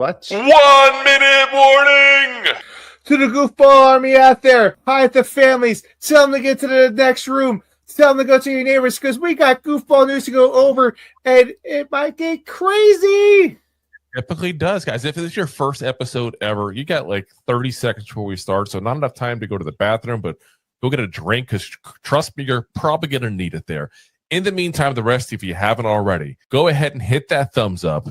What? 1 minute warning! To the goofball army out there, hi at the families, tell them to get to the next room, tell them to go to your neighbors, because we got goofball news to go over, and it might get crazy. Typically does, guys. If it's your first episode ever, you got like 30 seconds before we start, so not enough time to go to the bathroom, but go get a drink, because trust me, you're probably going to need it there. In the meantime, the rest, if you haven't already, go ahead and hit that thumbs up,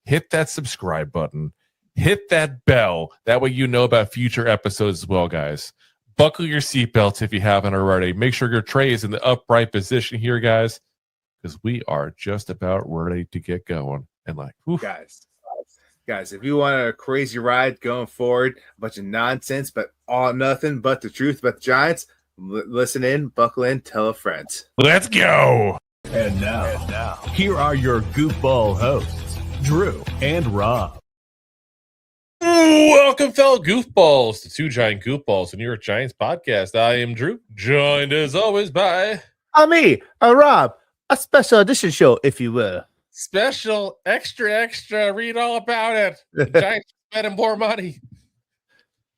hit that subscribe button, hit that bell. That way you know about future episodes as well, guys. Buckle your seatbelts if you haven't already. Make sure your tray is in the upright position here, guys, because we are just about ready to get going. And guys, if you want a crazy ride going forward, a bunch of nonsense, but all nothing but the truth about the Giants, listen in, buckle in, tell a friend. Let's go. And now, here are your goofball hosts, Drew and Rob. Welcome, fellow goofballs, to Two Giant Goofballs, the New York Giants podcast. I am Drew, joined as always by me, Rob, a special edition show, if you will. Special, extra, read all about it. The Giants spending more money.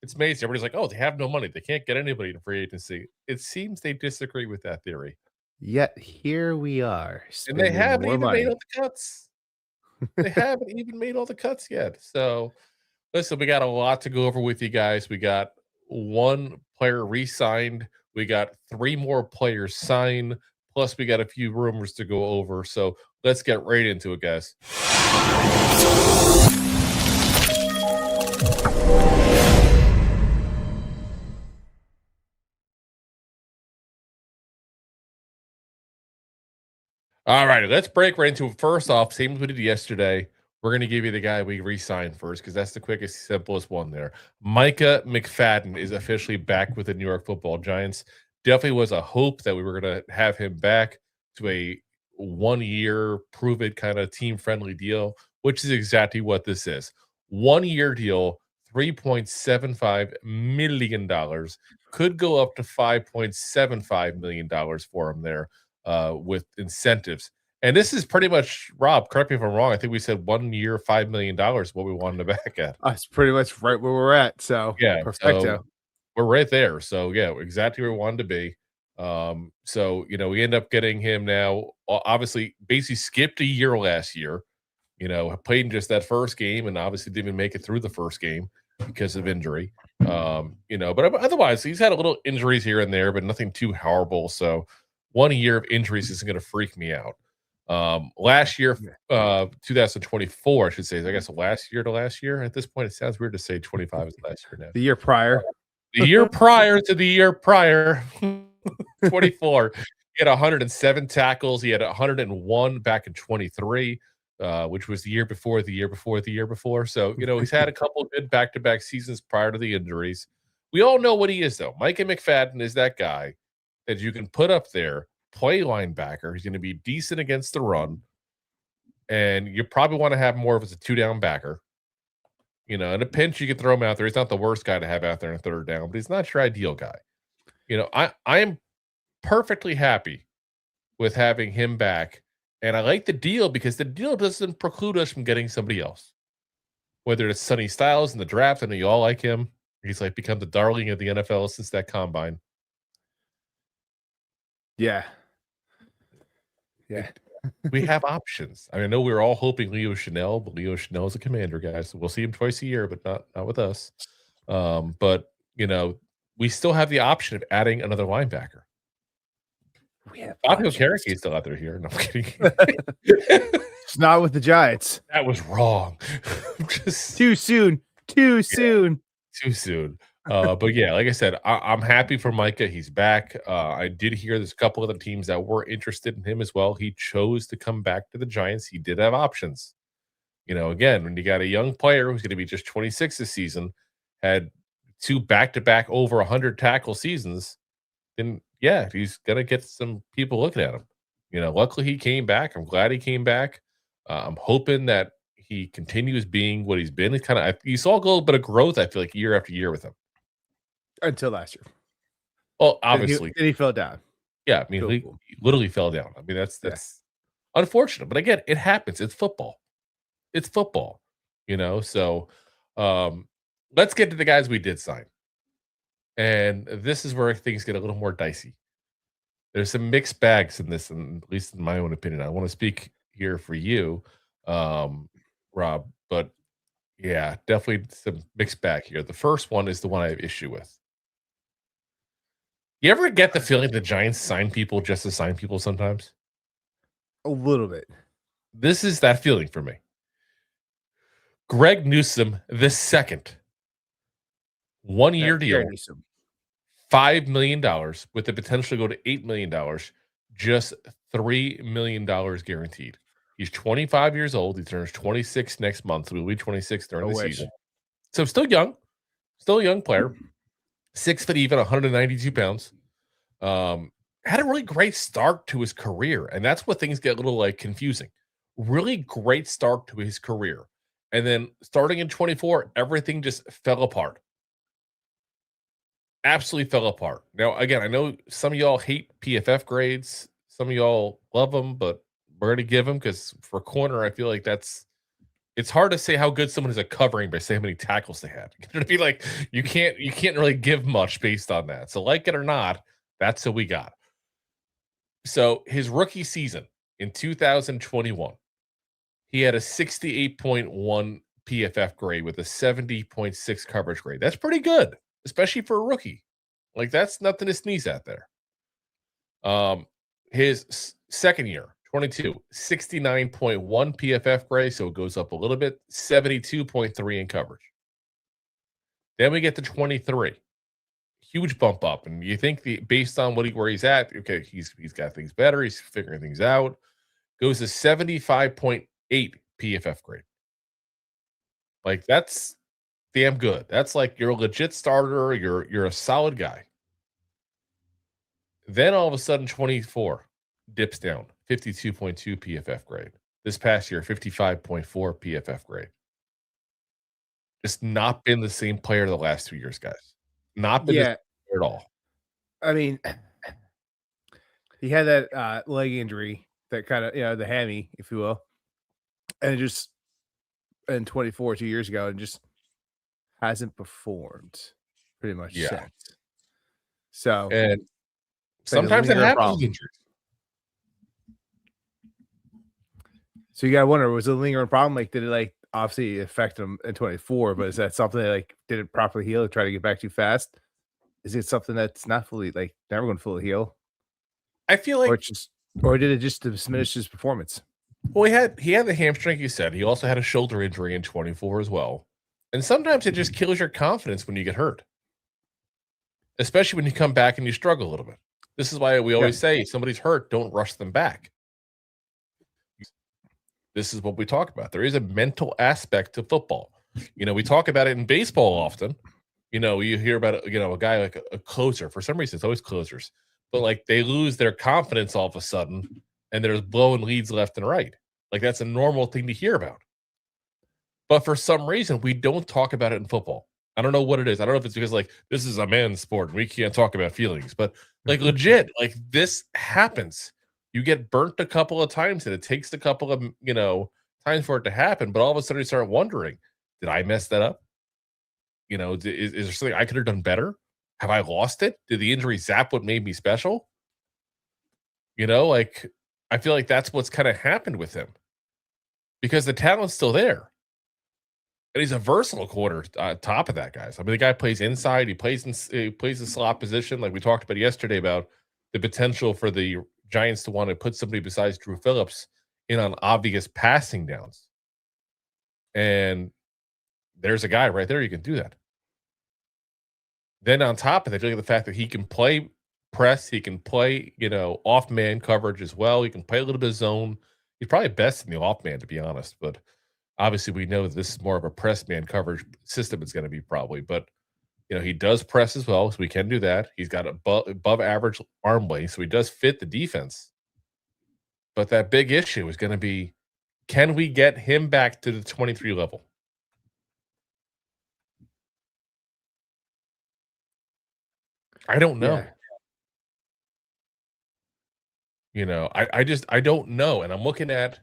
It's amazing. Everybody's like, oh, they have no money. They can't get anybody to free agency. It seems they disagree with that theory. Yet here we are. And they haven't even made all the cuts. They haven't even made all the cuts yet. So, listen, we got a lot to go over with you guys. We got one player re-signed. We got 3 more players signed. Plus, we got a few rumors to go over. So, let's get right into it, guys. All right, let's break right into it. First off, same as we did yesterday, we're going to give you the guy we re-signed first because that's the quickest, simplest one there. Micah McFadden is officially back with the New York Football Giants. Definitely was a hope that we were going to have him back to a 1-year, prove-it kind of team-friendly deal, which is exactly what this is. 1-year deal, $3.75 million. Could go up to $5.75 million for him there. With incentives. And this is pretty much, Rob, correct me if I'm wrong, I think we said 1 year, $5 million what we wanted to back at. That's pretty much right where we're at. So, yeah, perfecto. So we're right there. So, yeah, exactly where we wanted to be. So, we end up getting him now, obviously, basically skipped a year last year, played in just that first game and obviously didn't even make it through the first game because of injury. But otherwise, he's had a little injuries here and there, but nothing too horrible. So, 1 year of injuries isn't going to freak me out. Last year, 2024, I should say. I guess last year to last year. At this point, it sounds weird to say 25 is last year now. The year prior. The year prior to the year prior, 24. He had 107 tackles. He had 101 back in 23, which was the year before. So, he's had a couple good back-to-back seasons prior to the injuries. We all know what he is, though. Micah McFadden is that guy that you can put up there, play linebacker. He's going to be decent against the run. And you probably want to have more of as a 2-down backer. In a pinch, you can throw him out there. He's not the worst guy to have out there in 3rd down, but he's not your ideal guy. I am perfectly happy with having him back. And I like the deal because the deal doesn't preclude us from getting somebody else. Whether it's Sonny Styles in the draft, I know you all like him. He's become the darling of the NFL since that combine. Yeah. We have options. I know we were all hoping Leo Chanel, but Leo Chanel is a commander, guys. So we'll see him twice a year, but not with us. But we still have the option of adding another linebacker. We have Fabio Carrick is still out there here. No, I'm kidding. It's not with the Giants. That was wrong. Too soon. But yeah, like I said, I'm happy for Micah. He's back. I did hear there's a couple other teams that were interested in him as well. He chose to come back to the Giants. He did have options. Again, when you got a young player who's going to be just 26 this season, had 2 back-to-back over 100 tackle seasons, then yeah, he's going to get some people looking at him. Luckily he came back. I'm glad he came back. I'm hoping that he continues being what he's been. You saw a little bit of growth, I feel like, year after year with him. Until last year. Well, obviously. Then he fell down. Yeah, he literally fell down. That's unfortunate. But again, it happens. It's football. So let's get to the guys we did sign. And this is where things get a little more dicey. There's some mixed bags in this, at least in my own opinion. I want to speak here for you, Rob, but yeah, definitely some mixed bag here. The first one is the one I have issue with. You ever get the feeling the Giants sign people just to sign people sometimes? A little bit. This is that feeling for me. Greg Newsome, the second. 1 year deal. $5 million with the potential to go to $8 million, just $3 million guaranteed. He's 25 years old. He turns 26 next month. So he'll be 26 during the season. So still young. Still a young player. 6 foot even, 192 pounds. Had a really great start to his career. And that's what things get a little confusing. Really great start to his career. And then starting in 24, everything just fell apart. Absolutely fell apart. Now, again, I know some of y'all hate PFF grades. Some of y'all love them, but we're going to give them because for corner, I feel like it's hard to say how good someone is at covering by saying how many tackles they had. It'd be like you can't really give much based on that. So like it or not, that's what we got. So his rookie season in 2021, he had a 68.1 PFF grade with a 70.6 coverage grade. That's pretty good, especially for a rookie. Like that's nothing to sneeze at there. His second year, 22, 69.1 PFF grade, so it goes up a little bit, 72.3 in coverage. Then we get to 23. Huge bump up. And you think based on where he's at, okay, he's got things better, he's figuring things out. Goes to 75.8 PFF grade. Like that's damn good. That's like you're a legit starter, you're a solid guy. Then all of a sudden 24 dips down, 52.2 PFF grade. This past year, 55.4 PFF grade. Just not been the same player the last 2 years, guys. Not been the same player at all. I mean, he had that leg injury, that kind of, the hammy, if you will. And just in 24, 2 years ago, and just hasn't performed pretty much since. So, and sometimes it happens with injuries. So you gotta wonder, was it a lingering problem? Like, did it obviously affect him in 24? But is that something that did it properly heal? Try to get back too fast? Is it something that's not fully never going to fully heal? I feel like, or did it just diminish his performance? Well, he had the hamstring. You said he also had a shoulder injury in 24 as well. And sometimes it just kills your confidence when you get hurt, especially when you come back and you struggle a little bit. This is why we always say if somebody's hurt, don't rush them back. This is what we talk about. There is a mental aspect to football. We talk about it in baseball often. You hear about a guy like a closer. For some reason, it's always closers. But they lose their confidence all of a sudden, and there's blowing leads left and right. That's a normal thing to hear about. But for some reason, we don't talk about it in football. I don't know what it is. I don't know if it's because this is a man's sport and we can't talk about feelings. But legit, this happens. You get burnt a couple of times, and it takes a couple of times for it to happen. But all of a sudden, you start wondering, did I mess that up? Is there something I could have done better? Have I lost it? Did the injury zap what made me special? I feel like that's what's kind of happened with him because the talent's still there. And he's a versatile quarter on top of that, guys. I mean, the guy plays inside. He plays the slot position, like we talked about yesterday about the potential for the Giants to want to put somebody besides Drew Phillips in on obvious passing downs. And there's a guy right there. You can do that. Then on top of that, look at the fact that he can play press. He can play, off man coverage as well. He can play a little bit of zone. He's probably best in the off man, to be honest. But obviously, we know that this is more of a press man coverage system. It's going to be probably, but he does press as well, so we can do that. He's got above average arm length, so he does fit the defense. But that big issue is going to be, can we get him back to the 23 level? I don't know. I don't know. And I'm looking at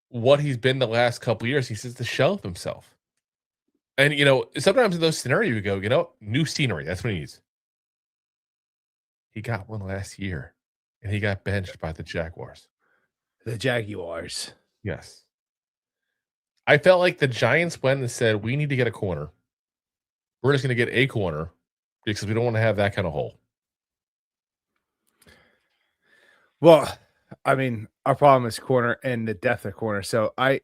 what he's been the last couple of years, he says to shelf himself. And, sometimes in those scenarios, you go, new scenery. That's what he needs. He got one last year, and he got benched by the Jaguars. The Jaguars. Yes. I felt like the Giants went and said, we need to get a corner. We're just going to get a corner because we don't want to have that kind of hole. Well, I mean, our problem is corner and the depth of corner. So I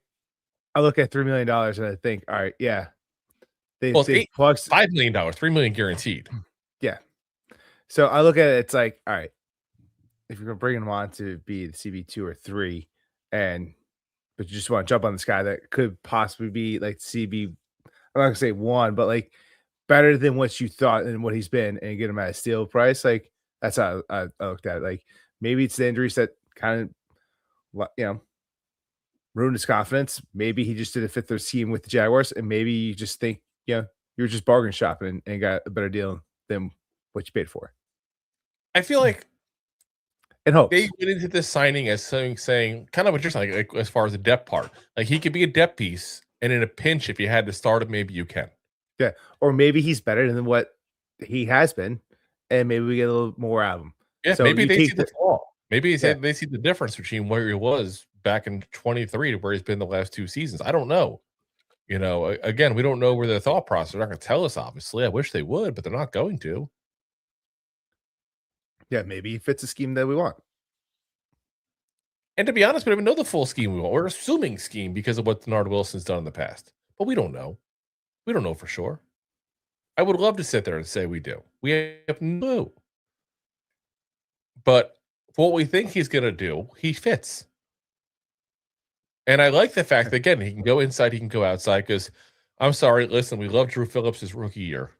look at $3 million and I think, all right, yeah. They plugged $5 million, $3 million guaranteed. Yeah. So I look at it, it's like, all right, if you're going to bring him on to be the CB2 or 3, but you just want to jump on this guy that could possibly be like CB, I'm not going to say 1, but like better than what you thought and what he's been, and get him at a steal price. Like, that's how I looked at it. Like, maybe it's the injuries that kind of, ruined his confidence. Maybe he just did a fifth or scheme with the Jaguars, and maybe you just think, you were just bargain shopping and got a better deal than what you paid for. I feel like and hope they went into this signing as saying kind of what you're saying, like as far as the depth part. Like, he could be a depth piece, and in a pinch, if you had to start him, maybe you can. Yeah, or maybe he's better than what he has been, and maybe we get a little more out of him. Yeah, so maybe they see the flaw. Maybe they see the difference between where he was back in 23 to where he's been the last 2 seasons. I don't know. Again, we don't know where their thought process. They're not going to tell us, obviously. I wish they would, but they're not going to. Yeah, maybe he fits the scheme that we want. And to be honest, we don't even know the full scheme we want. We're assuming scheme because of what Denard Wilson's done in the past. But we don't know. We don't know for sure. I would love to sit there and say we do. We have no. But for what we think he's going to do, he fits. And I like the fact that, again, he can go inside, he can go outside, because I'm sorry, listen, we love Drew Phillips' rookie year.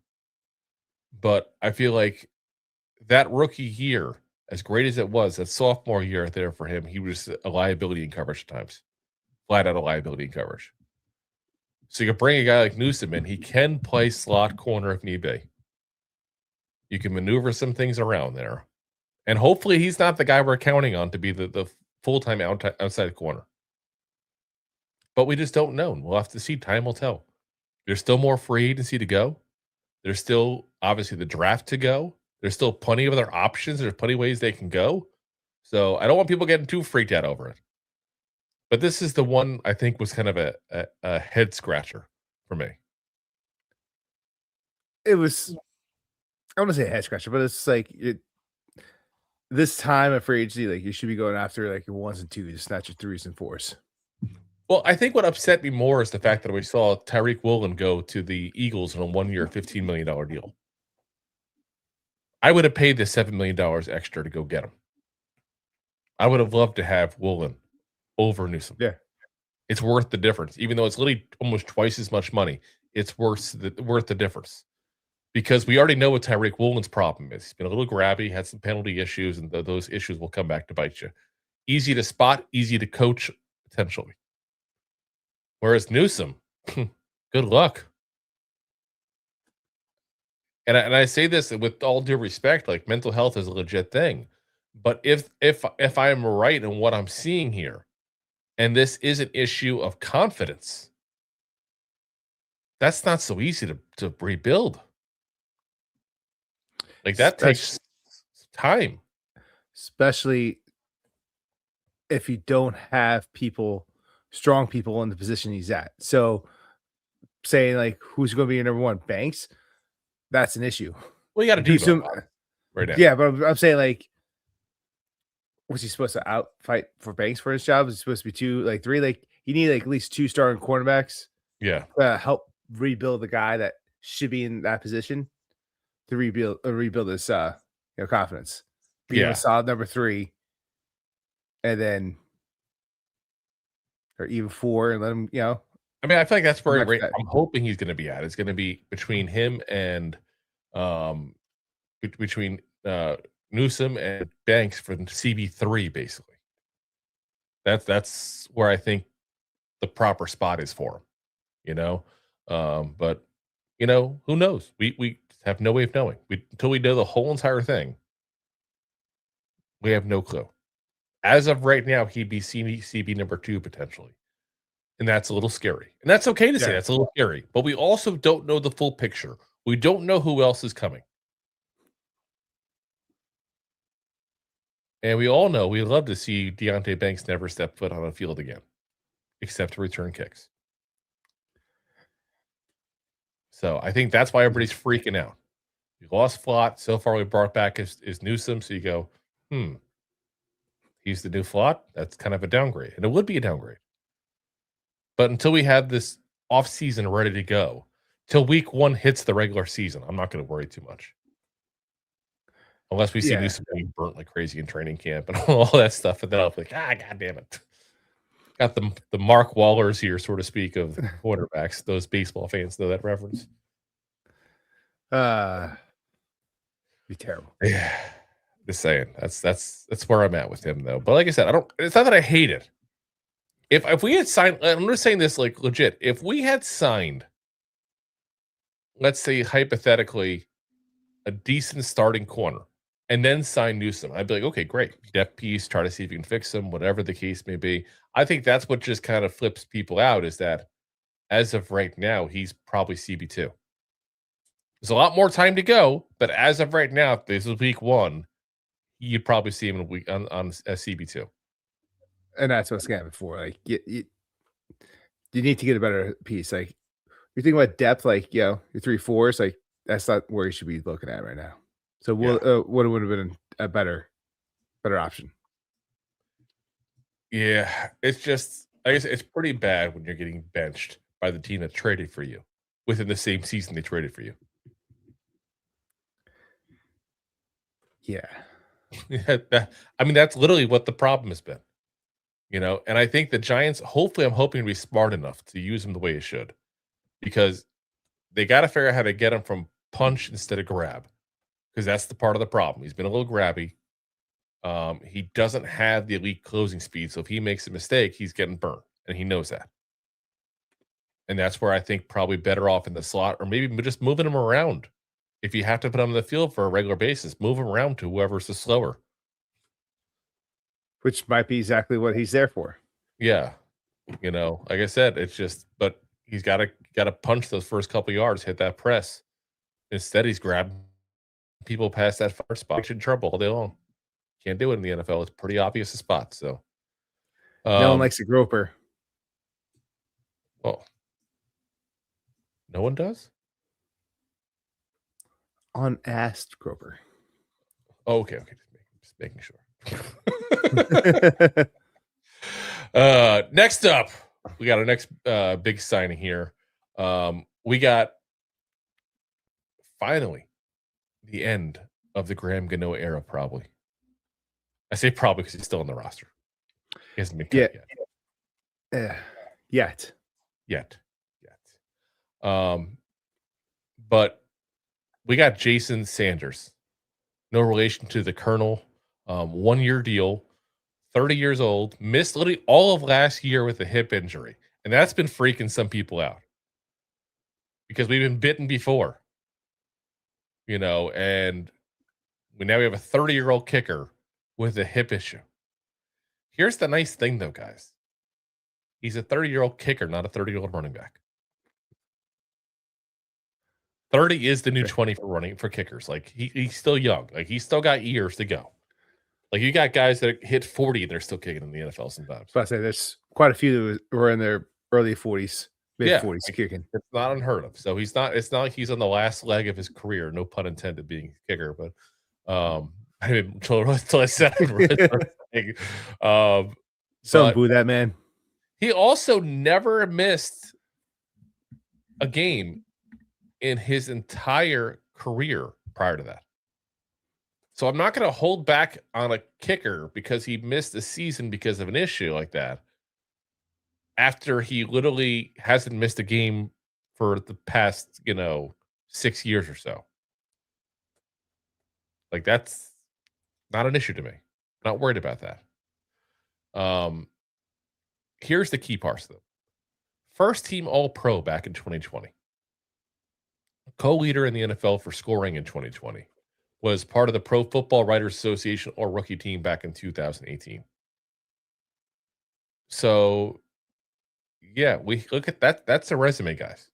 But I feel like that rookie year, as great as it was, that sophomore year there for him, he was a liability in coverage at times. Flat out a liability in coverage. So you can bring a guy like Newsome in. He can play slot corner if need be. You can maneuver some things around there. And hopefully he's not the guy we're counting on to be the full-time outside corner. But we just don't know. We'll have to see. Time will tell. There's still more free agency to go. There's still, obviously, the draft to go. There's still plenty of other options. There's plenty of ways they can go. So I don't want people getting too freaked out over it. But this is the one I think was kind of a head scratcher for me. It was, I want to say a head scratcher, but it's like this time of free agency, like you should be going after like your 1s and 2s, not your 3s and 4s. Well, I think what upset me more is the fact that we saw Tariq Woolen go to the Eagles on a 1-year, $15 million deal. I would have paid the $7 million extra to go get him. I would have loved to have Woolen over Newsome. Yeah. It's worth the difference. Even though it's literally almost twice as much money, it's worth the difference. Because we already know what Tariq Woolen's problem is. He's been a little grabby, had some penalty issues, and those issues will come back to bite you. Easy to spot, easy to coach, potentially. Whereas Newsome, good luck. And I say this with all due respect, like mental health is a legit thing. But if I'm right in what I'm seeing here, and this is an issue of confidence, that's not so easy to rebuild. Like that takes time. Especially if you don't have strong people in the position he's at. So saying like, who's going to be your number 1? Banks? That's an issue. Well, you got to do some right now. Yeah, but I'm saying like, was he supposed to outfight for Banks for his job? Is he supposed to be 2, like 3? Like you need like at least 2 starting cornerbacks. Yeah, help rebuild the guy that should be in that position to rebuild his confidence. Be a solid number 3, and then or even 4, and let him. I mean, I feel like that's where I'm hoping he's going to be at. It's going to be between him and between Newsome and Banks for CB3, basically. That's where I think the proper spot is for him. But who knows? We have no way of knowing. Until we know the whole entire thing, we have no clue. As of right now, he'd be CB number 2 potentially. And that's a little scary. And that's okay to say that's a little scary. But we also don't know the full picture. We don't know who else is coming. And we all know we'd love to see Deonte Banks never step foot on a field again, except to return kicks. So I think that's why everybody's freaking out. We lost Flott. So far, we brought back is Newsome. So you go, he's the new Flott. That's kind of a downgrade. And it would be a downgrade. But until we have this offseason ready to go, till week 1 hits the regular season, I'm not going to worry too much. Unless we see Newsome being burnt like crazy in training camp and all that stuff. And then I'll be like, God damn it. Got the Mark Wallers here, so to speak, of quarterbacks. Those baseball fans know that reference. Be terrible. Yeah. Just saying. That's where I'm at with him, though. But like I said, it's not that I hate it. If we had signed, I'm just saying this like legit. If we had signed, let's say hypothetically, a decent starting corner and then signed Newsome, I'd be like, okay, great. Depth piece, try to see if you can fix him, whatever the case may be. I think that's what just kind of flips people out is that as of right now, he's probably CB2. There's a lot more time to go, but as of right now, if this is week 1, you'd probably see him on CB2. And that's what's got before. Like you need to get a better piece. Like you're thinking about depth, like your 3-4s, like that's not where you should be looking at right now. So what would have been a better option? Yeah, it's just I guess it's pretty bad when you're getting benched by the team that traded for you within the same season they traded for you. Yeah. That's literally what the problem has been. And I think the Giants, hopefully I'm hoping to be smart enough to use him the way it should. Because they got to figure out how to get him from punch instead of grab. Because that's the part of the problem. He's been a little grabby. He doesn't have the elite closing speed. So if he makes a mistake, he's getting burnt. And he knows that. And that's where I think probably better off in the slot or maybe just moving him around. If you have to put him on the field for a regular basis, move him around to whoever's the slower. Which might be exactly what he's there for. Yeah. Like I said, it's just, but he's got to punch those first couple yards, hit that press. Instead, he's grabbing people past that far spot. In trouble all day long. Can't do it in the NFL. It's pretty obvious a spot. So no one likes a groper. Well, no one does? Unasked groper. Oh, okay. Just making sure. Next up, we got our next big signing here. We got finally the end of the Graham Gano era, probably. I say probably because he's still on the roster. He hasn't been cut yet. But we got Jason Sanders. No relation to the Colonel. 1-year deal, 30 years old, missed literally all of last year with a hip injury. And that's been freaking some people out because we've been bitten before, and now we have a 30-year-old kicker with a hip issue. Here's the nice thing, though, guys. He's a 30-year-old kicker, not a 30-year-old running back. 30 is the new 20 for kickers. Like he's still young. Like he's still got years to go. Like you got guys that hit 40 and they're still kicking in the NFL sometimes. But I say there's quite a few that were in their early 40s, mid 40s kicking. It's not unheard of. So it's not like he's on the last leg of his career. No pun intended, being a kicker, but until I said it. Don't boo that man. He also never missed a game in his entire career prior to that. So I'm not going to hold back on a kicker because he missed a season because of an issue like that after he literally hasn't missed a game for the past, 6 years or so. Like that's not an issue to me. Not worried about that. Here's the key parts though. First team All-Pro back in 2020. Co-leader in the NFL for scoring in 2020. Was part of the Pro Football Writers Association or rookie team back in 2018. So Yeah, we look at that. That's a resume, guys.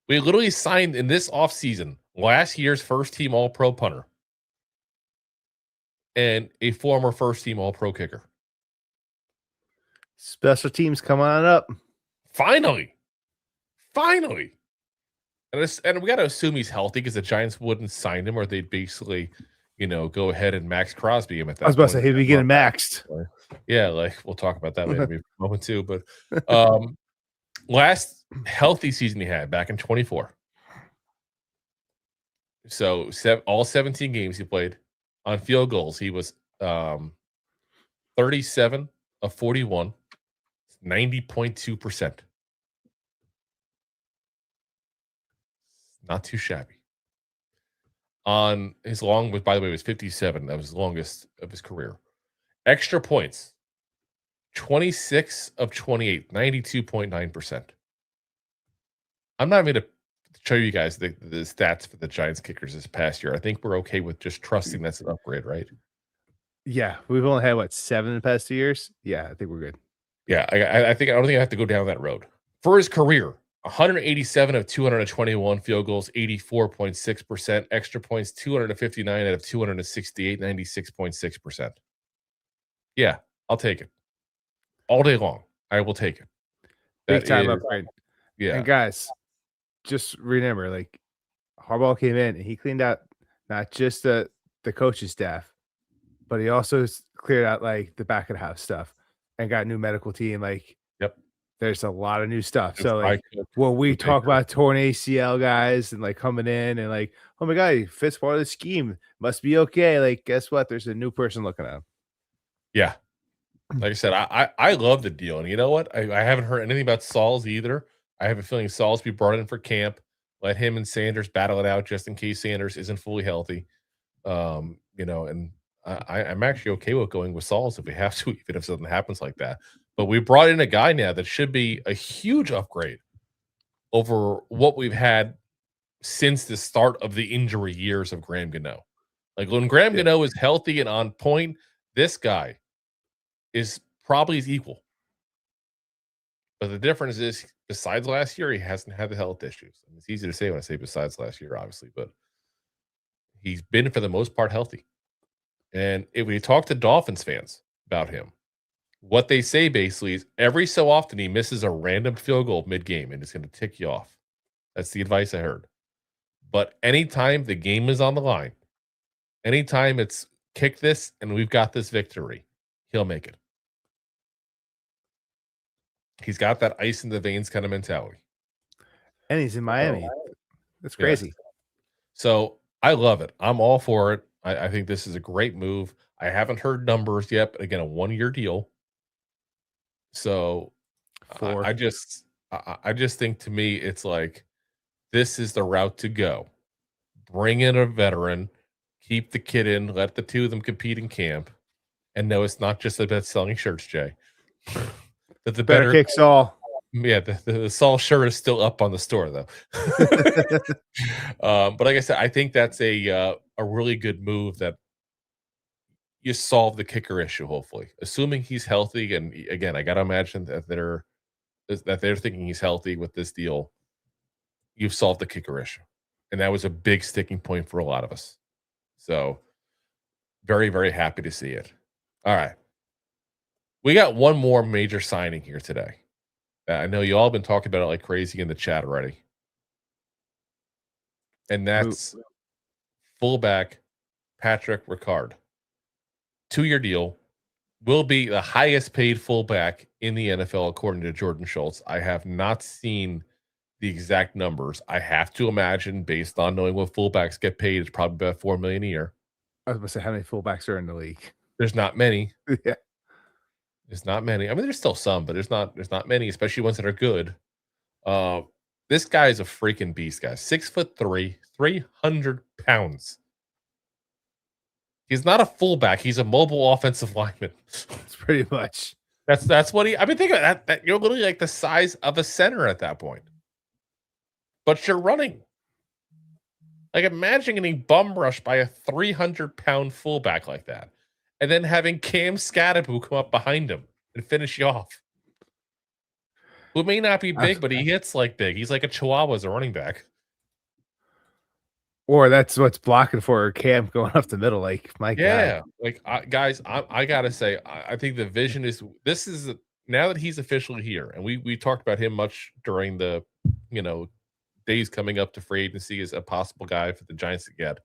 We literally signed in this offseason last year's first team All Pro punter and a former first team All Pro kicker. Special teams, come on up. Finally. And we got to assume he's healthy because the Giants wouldn't sign him, or they'd basically, go ahead and Max Crosby him at that I was about point. to say he'd be getting maxed. Yeah, like we'll talk about that later in a moment too. But last healthy season he had back in 24. So all 17 games he played on field goals. He was 37 of 41, 90.2%. Not too shabby. On his by the way, was 57. That was the longest of his career. Extra points, 26 of 28, 92.9%. I'm not going to show you guys the stats for the Giants kickers this past year. I think we're okay with just trusting that's an upgrade, right? Yeah, we've only had 7 in the past 2 years. Yeah, I think we're good. Yeah, I don't think I have to go down that road. For his career, 187 of 221 field goals, 84.6%. Extra points, 259 out of 268, 96.6%. Yeah, I'll take it. All day long, I will take it. Big time upgrade. Yeah. And guys, just remember, Harbaugh came in and he cleaned out not just the coaching staff, but he also cleared out the back of the house stuff and got a new medical team. Yep. There's a lot of new stuff. So when we talk about torn ACL guys and coming in and oh my God, he fits part of the scheme, must be okay. Guess what? There's a new person looking at him. Yeah. Like I said, I love the deal. And you know what? I haven't heard anything about Sauls either. I have a feeling Sauls be brought in for camp. Let him and Sanders battle it out just in case Sanders isn't fully healthy. And I'm actually okay with going with Sauls if we have to, even if something happens like that. But we brought in a guy now that should be a huge upgrade over what we've had since the start of the injury years of Graham Gano. When Graham Gano is healthy and on point, this guy is probably his equal. But the difference is, besides last year, he hasn't had the health issues. And it's easy to say when I say besides last year, obviously, but he's been, for the most part, healthy. And if we talk to Dolphins fans about him, what they say basically is every so often he misses a random field goal mid-game and it's going to tick you off. That's the advice I heard. But anytime the game is on the line, anytime it's kick this and we've got this victory, he'll make it. He's got that ice in the veins kind of mentality. And he's in Miami. That's crazy. Yeah. So I love it. I'm all for it. I think this is a great move. I haven't heard numbers yet, but again, a 1-year deal. So I just think, to me, it's this is the route to go. Bring in a veteran, keep the kid in, let the two of them compete in camp. And no, it's not just about selling shirts, Jay. That the better kick Saul. Yeah, the Saul shirt is still up on the store, though. But like I said, I think that's a really good move that you solve the kicker issue, hopefully. Assuming he's healthy, and again, I got to imagine that they're thinking he's healthy with this deal. You've solved the kicker issue. And that was a big sticking point for a lot of us. So very, very happy to see it. All right. We got one more major signing here today. I know you all have been talking about it like crazy in the chat already. And that's fullback Patrick Ricard. 2-year deal. Will be the highest paid fullback in the NFL, according to Jordan Schultz. I have not seen the exact numbers. I have to imagine, based on knowing what fullbacks get paid, it's probably about $4 million a year. I was going to say, how many fullbacks are in the league? There's not many. Yeah. There's not many. I mean, there's still some, but there's not many, especially ones that are good. This guy is a freaking beast, guys. 6'3", 300 pounds. He's not a fullback. He's a mobile offensive lineman. It's pretty much. That's what he. I mean, think of that. You're literally like the size of a center at that point. But you're running. Like, imagine getting bum rushed by a 300-pound fullback like that, and then having Cam Scadaboo come up behind him and finish you off. Who may not be big, but he hits like big. He's like a Chihuahua as a running back. Or that's what's blocking for Cam going up the middle. Like, my God. Like guys, I gotta say, I think the vision is now that he's officially here, and we talked about him much during the days coming up to free agency as a possible guy for the Giants to get.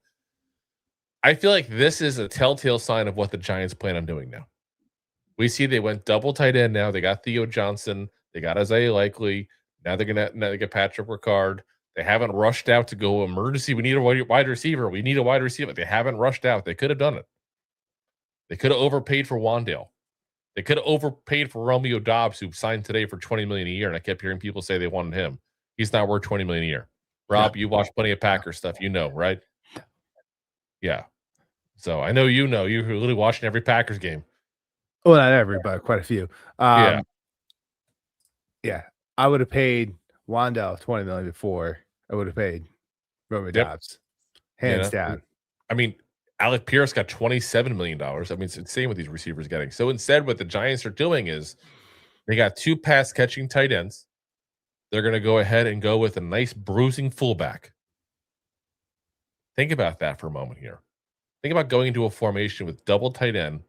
I feel like this is a telltale sign of what the Giants plan on doing now. We see they went double tight end now. They got Theo Johnson. They got Isaiah Likely. Now they get Patrick Ricard. They haven't rushed out to go emergency. We need a wide receiver. We need a wide receiver. They haven't rushed out. They could have done it. They could have overpaid for Wandale. They could have overpaid for Romeo Dobbs, who signed today for $20 million a year. And I kept hearing people say they wanted him. He's not worth $20 million a year. Rob, you watch plenty of Packers stuff, right? Yeah. So I know you're really watching every Packers game. Well, not every, but quite a few. Yeah. I would have paid Wandale $20 million before I would have paid Romeo Dobbs. Hands down. I mean, Alec Pierce got $27 million. I mean, it's insane what these receivers getting. So instead, what the Giants are doing is they got 2 pass catching tight ends. They're going to go ahead and go with a nice bruising fullback. Think about that for a moment here. Think about going into a formation with double tight end,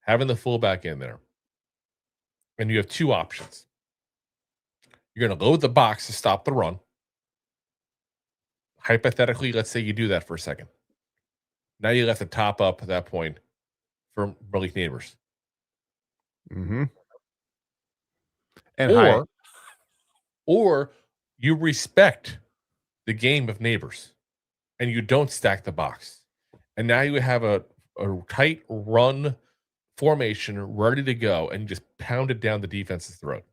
having the fullback in there, and you have 2 options. You're going to load the box to stop the run. Hypothetically, let's say you do that for a second. Now you have to top up at that point for Malik Neighbors. Mm-hmm. And or you respect the game of Neighbors and you don't stack the box. And now you have a tight run formation ready to go and you just pound it down the defense's throat.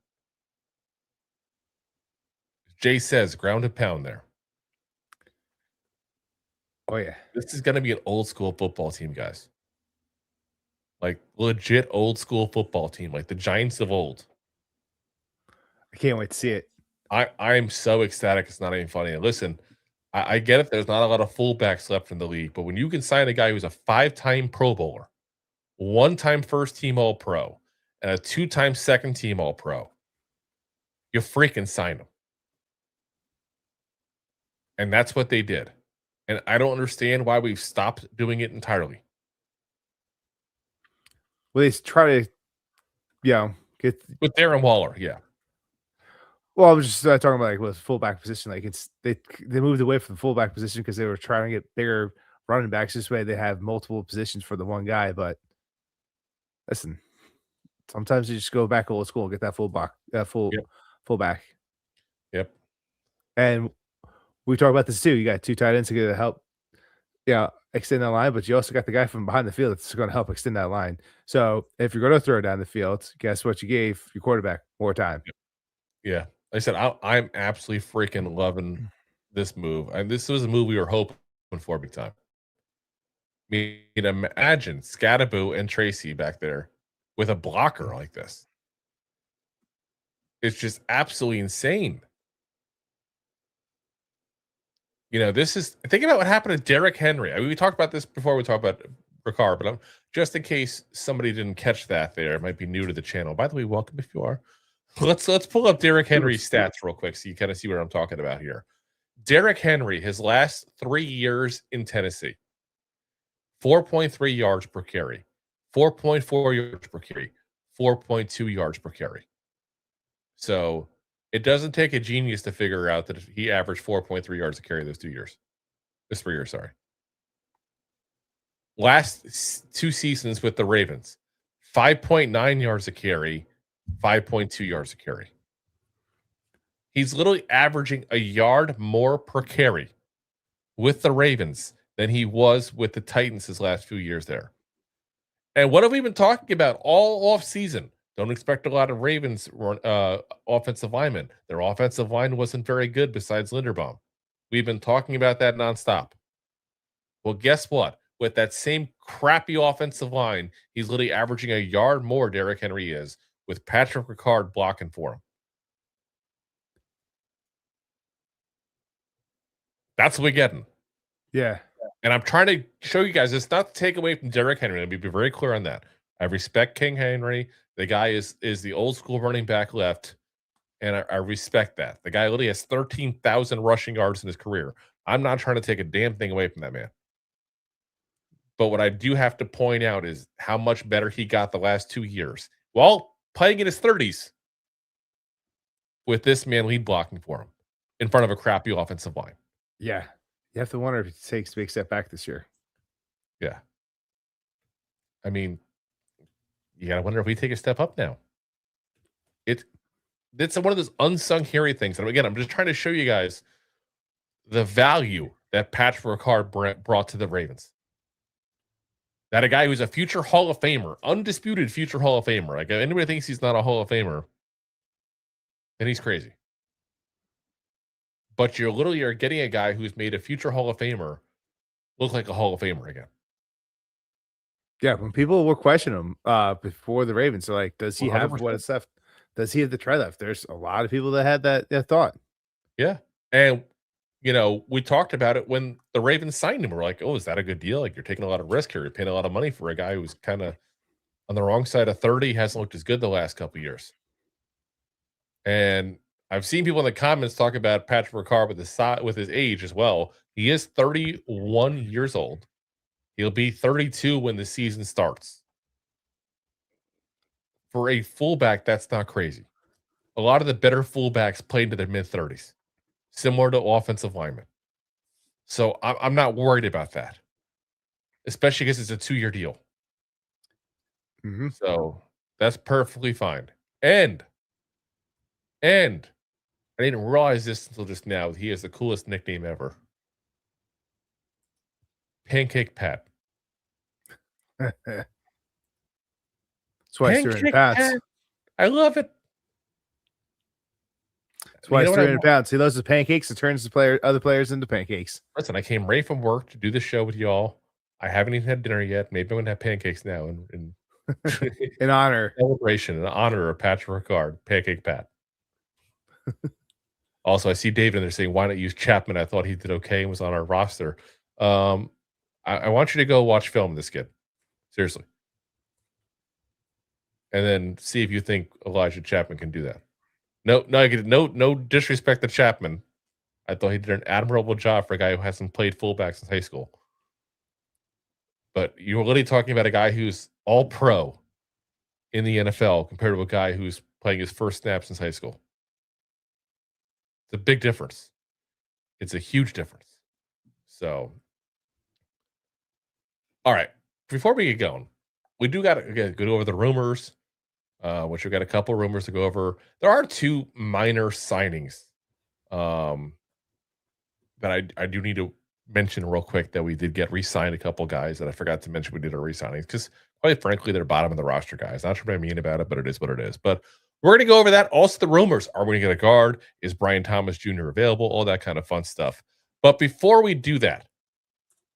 Jay says ground and pound there. Oh, yeah. This is going to be an old school football team, guys. Like legit old school football team, like the Giants of old. I can't wait to see it. I'm so ecstatic. It's not even funny. And listen, I get it. There's not a lot of fullbacks left in the league, but when you can sign a guy who's a 5-time Pro Bowler, 1-time first-team All-Pro, and a 2-time second-team All-Pro, you freaking sign him. And that's what they did. And I don't understand why we've stopped doing it entirely. Well, they try to, get with Darren Waller, yeah. Well, I was just talking about like with fullback position. Like they moved away from the fullback position because they were trying to get bigger running backs. This way, they have multiple positions for the one guy. But listen, sometimes you just go back old school, get that fullback. Yep. And we talk about this too. You got 2 tight ends to get to help, extend that line, but you also got the guy from behind the field that's going to help extend that line. So if you're going to throw it down the field, guess what? You gave your quarterback more time. Yeah. Like I said, I'm absolutely freaking loving this move. And this was a move we were hoping for big time. I mean, imagine Scattaboo and Tracy back there with a blocker like this. It's just absolutely insane. This is, think about what happened to Derrick Henry. I mean, we talked about this before we talked about Ricard, but just in case somebody didn't catch that there, it might be new to the channel. By the way, welcome if you are. Let's pull up Derrick Henry's stats real quick so you kind of see what I'm talking about here. Derrick Henry, his last 3 years in Tennessee, 4.3 yards per carry, 4.4 yards per carry, 4.2 yards per carry. So it doesn't take a genius to figure out that he averaged 4.3 yards a carry those 2 years. This 3 years, sorry. Last 2 seasons with the Ravens, 5.9 yards a carry, 5.2 yards a carry. He's literally averaging a yard more per carry with the Ravens than he was with the Titans his last few years there. And what have we been talking about all off season? Don't expect a lot of Ravens offensive linemen. Their offensive line wasn't very good besides Linderbaum. We've been talking about that nonstop. Well, guess what? With that same crappy offensive line, he's literally averaging a yard more, Derrick Henry is, with Patrick Ricard blocking for him. That's what we're getting. Yeah. And I'm trying to show you guys, it's not to take away from Derrick Henry. Let me be very clear on that. I respect King Henry. The guy is the old school running back left. And I respect that. The guy literally has 13,000 rushing yards in his career. I'm not trying to take a damn thing away from that man. But what I do have to point out is how much better he got the last 2 years while playing in his 30s with this man lead blocking for him in front of a crappy offensive line. Yeah. You have to wonder if he takes a big step back this year. Yeah. I mean, you got to wonder if we take a step up now. It's one of those unsung hero things. And again, I'm just trying to show you guys the value that Patrick Ricard brought to the Ravens. That a guy who's a future Hall of Famer, undisputed future Hall of Famer. Like, if anybody thinks he's not a Hall of Famer, then he's crazy. But you literally are getting a guy who's made a future Hall of Famer look like a Hall of Famer again. Yeah, when people were questioning him before the Ravens, they're like, does he have 100%. what is left? Does he have the try left? There's a lot of people that had that thought. Yeah. And, we talked about it when the Ravens signed him. We're like, oh, is that a good deal? Like, you're taking a lot of risk here. You're paying a lot of money for a guy who's kind of on the wrong side of 30, hasn't looked as good the last couple of years. And I've seen people in the comments talk about Patrick Ricard with his age as well. He is 31 years old. He'll be 32 when the season starts. For a fullback, that's not crazy. A lot of the better fullbacks played into their mid-30s, similar to offensive linemen. So I'm not worried about that, especially because it's a 2-year deal. Mm-hmm. So that's perfectly fine. And I didn't realize this until just now. He has the coolest nickname ever. Pancake Pat. That's why it's 300 pounds. I love it. That's why it's 300 pounds. He loves the pancakes and turns the other players into pancakes. Listen, I came right from work to do this show with y'all. I haven't even had dinner yet. Maybe I'm going to have pancakes now in in honor. Celebration, in honor of Patrick Ricard, Pancake Pat. Also, I see David in there saying, why not use Chapman? I thought he did okay and was on our roster. I want you to go watch film of this kid. Seriously. And then see if you think Elijah Chapman can do that. No disrespect to Chapman. I thought he did an admirable job for a guy who hasn't played fullback since high school. But you're literally talking about a guy who's all pro in the NFL compared to a guy who's playing his first snap since high school. It's a big difference. It's a huge difference. So, all right. Before we get going, we do got to go over the rumors, which we've got a couple of rumors to go over. There are 2 minor signings that I do need to mention real quick that we did get re-signed a couple guys that I forgot to mention we did our re-signings because, quite frankly, they're bottom of the roster guys. Not sure what I mean about it, but it is what it is. But we're going to go over that. Also, the rumors. Are we going to get a guard? Is Brian Thomas Jr. available? All that kind of fun stuff. But before we do that,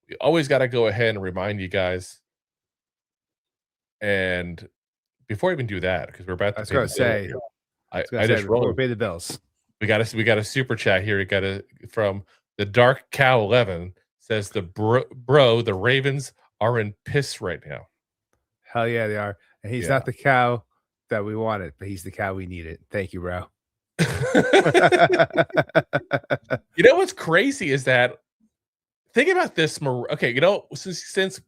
we always got to go ahead and remind you guys. And before we even do that, because we're about to pay the bill, I just rolled. Pay the bills. We got a super chat here. We got from the Dark Cow 11 says the the Ravens are in piss right now. Hell yeah, they are. And he's not the cow that we wanted, but he's the cow we needed. Thank you, bro. You know what's crazy is that think about this. Okay, since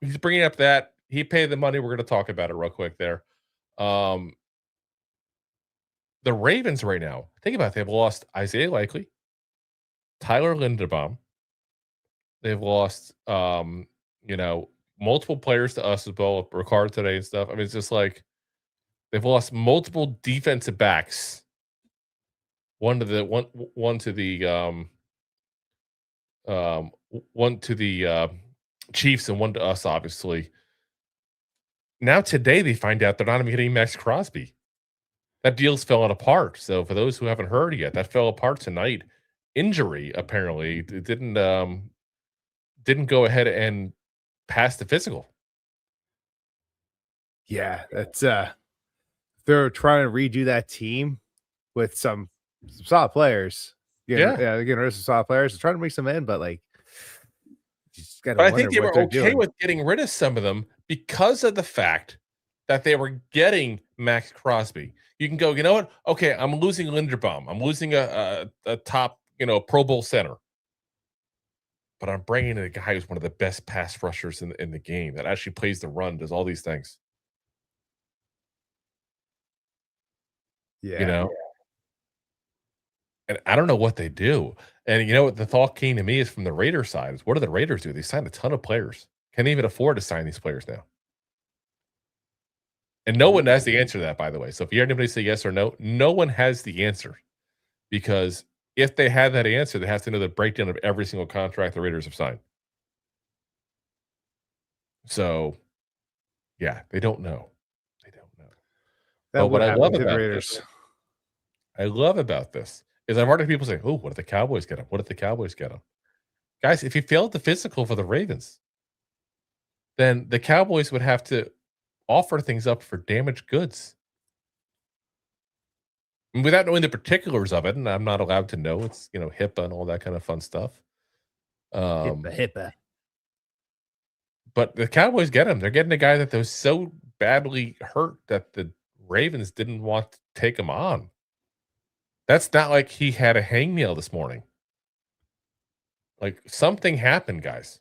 he's bringing up that he paid the money, we're going to talk about it real quick there. The Ravens right now, think about it, they've lost Isaiah Likely, Tyler Linderbaum. They've lost, multiple players to us as well, Ricard today and stuff. I mean, it's just like they've lost multiple defensive backs. One to the Chiefs and one to us, obviously. Now today they find out they're not even getting Max Crosby. That deal's falling apart. So for those who haven't heard yet, that fell apart tonight. Injury apparently it didn't go ahead and pass the physical. Yeah, that's they're trying to redo that team with some solid players. They're getting rid of some solid players. They're trying to bring some in, but like, but I think they were okay with getting rid of some of them because of the fact that they were getting Max Crosby. You can go, you know what? Okay, I'm losing Linderbaum. I'm losing a top, Pro Bowl center. But I'm bringing in a guy who's one of the best pass rushers in the game that actually plays the run, does all these things. Yeah. And I don't know what they do. And you know what the thought came to me is from the Raiders side is what do the Raiders do? They signed a ton of players. Can't even afford to sign these players now. And no one has the answer to that, by the way. So if you hear anybody say yes or no, no one has the answer. Because if they had that answer, they have to know the breakdown of every single contract the Raiders have signed. So, yeah, they don't know. They don't know. That what I love to the about Raiders. this, I love about this is I've heard people say, "Oh, what if the Cowboys get him? What if the Cowboys get him?" Guys, if he failed the physical for the Ravens, then the Cowboys would have to offer things up for damaged goods. And without knowing the particulars of it, and I'm not allowed to know, it's HIPAA and all that kind of fun stuff. HIPAA. But the Cowboys get him. They're getting a guy that was so badly hurt that the Ravens didn't want to take him on. That's not like he had a hangnail this morning. Like something happened, guys.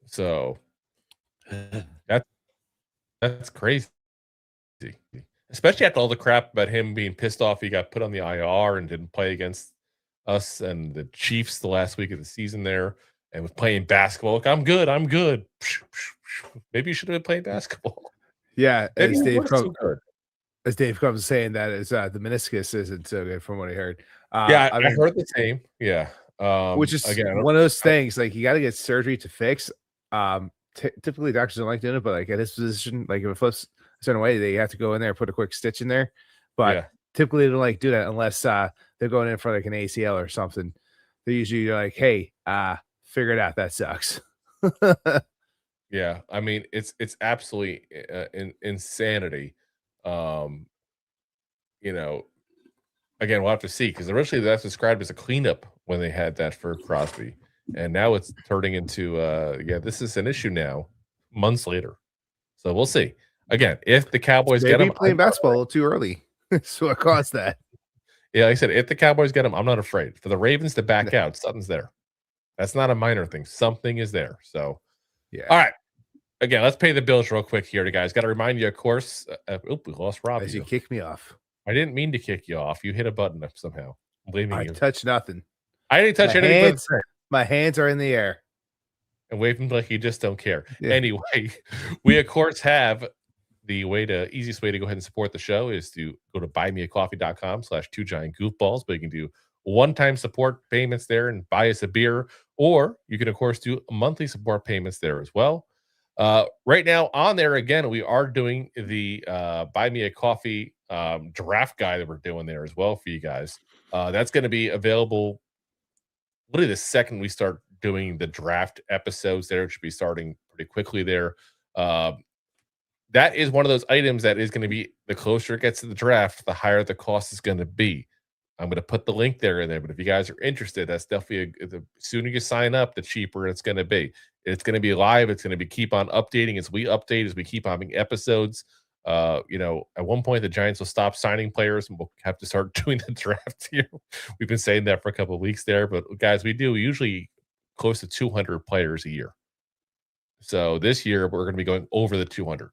So that's crazy. Especially after all the crap about him being pissed off he got put on the IR and didn't play against us and the Chiefs the last week of the season there and was playing basketball. Look, I'm good. Maybe you should have been playing basketball. Yeah, Maybe as you Dave weren't so good. As Dave comes saying that is the meniscus isn't so good from what I heard. Yeah, I heard the same. Yeah. Which is again, one of those things like you got to get surgery to fix. Typically doctors don't like doing it, but like at his position, like if it flips a certain way, they have to go in there and put a quick stitch in there. But typically they don't like do that unless they're going in for like an ACL or something. They usually like, hey, figure it out. That sucks. Yeah, I mean it's absolutely insanity. Again, we'll have to see because originally that's described as a cleanup when they had that for Crosby, and now it's turning into this is an issue now, months later. So we'll see. Again, if the Cowboys get him, playing basketball a little too early, so it caused that. Yeah, like I said, if the Cowboys get him, I'm not afraid. For the Ravens to back out, something's there. That's not a minor thing. Something is there. So, yeah. All right. Again, let's pay the bills real quick here, guys. Got to remind you, of course. We lost Rob. As you kick me off. I didn't mean to kick you off. You hit a button up somehow. I'm blaming you. I touched nothing. I didn't touch anything. My hands are in the air. And waving like you just don't care. Yeah. Anyway, we of course have the easiest way to go ahead and support the show is to go to buymeacoffee.com/2giantgoofballs, but you can do one-time support payments there and buy us a beer, or you can of course do monthly support payments there as well. Right now on there again, we are doing the Buy Me a Coffee draft guide that we're doing there as well for you guys. That's going to be available literally the second we start doing the draft episodes there. It should be starting pretty quickly there. That is one of those items that is going to be the closer it gets to the draft, the higher the cost is going to be. I'm going to put the link there in there, but if you guys are interested, that's definitely the sooner you sign up, the cheaper it's going to be. It's going to be live. It's going to be keep on updating as we update, as we keep having episodes. At one point the Giants will stop signing players and we'll have to start doing the draft here. We've been saying that for a couple of weeks there, but guys, we do usually close to 200 players a year. So this year we're going to be going over the 200.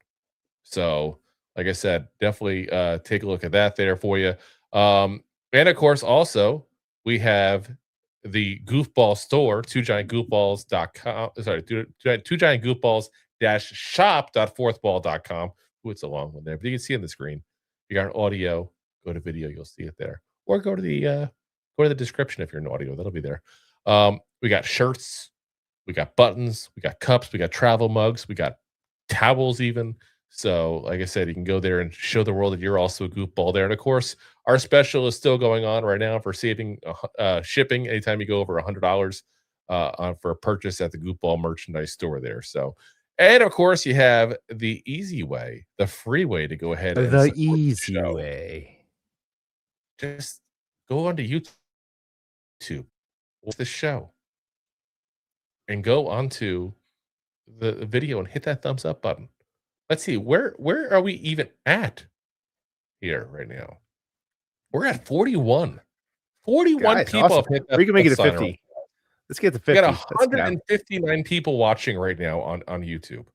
So like I said, definitely take a look at that there for you. And of course, also we have the Goofball store, twogiantgoofballs.com. Sorry, twogiantgoofballs-shop.fourthball.com. Ooh, it's a long one there, but you can see on the screen. If you got an audio, go to video, you'll see it there. Or go to the description if you're in audio, that'll be there. We got shirts, we got buttons, we got cups, we got travel mugs, we got towels even. So, like I said, you can go there and show the world that you're also a goofball there. And of course, our special is still going on right now for saving shipping anytime you go over $100 for a purchase at the Goofball merchandise store there. So, and of course, you have the easy way, the free way to go ahead and the easy way. Just go onto YouTube, watch the show, and go onto the video and hit that thumbs up button. let's see, where are we even at here right now? We're at 41. 41 Guys, people awesome. have hit that We can make it a sign 50. right. Let's get to We 50. got Let's go. 159 people watching right now on YouTube.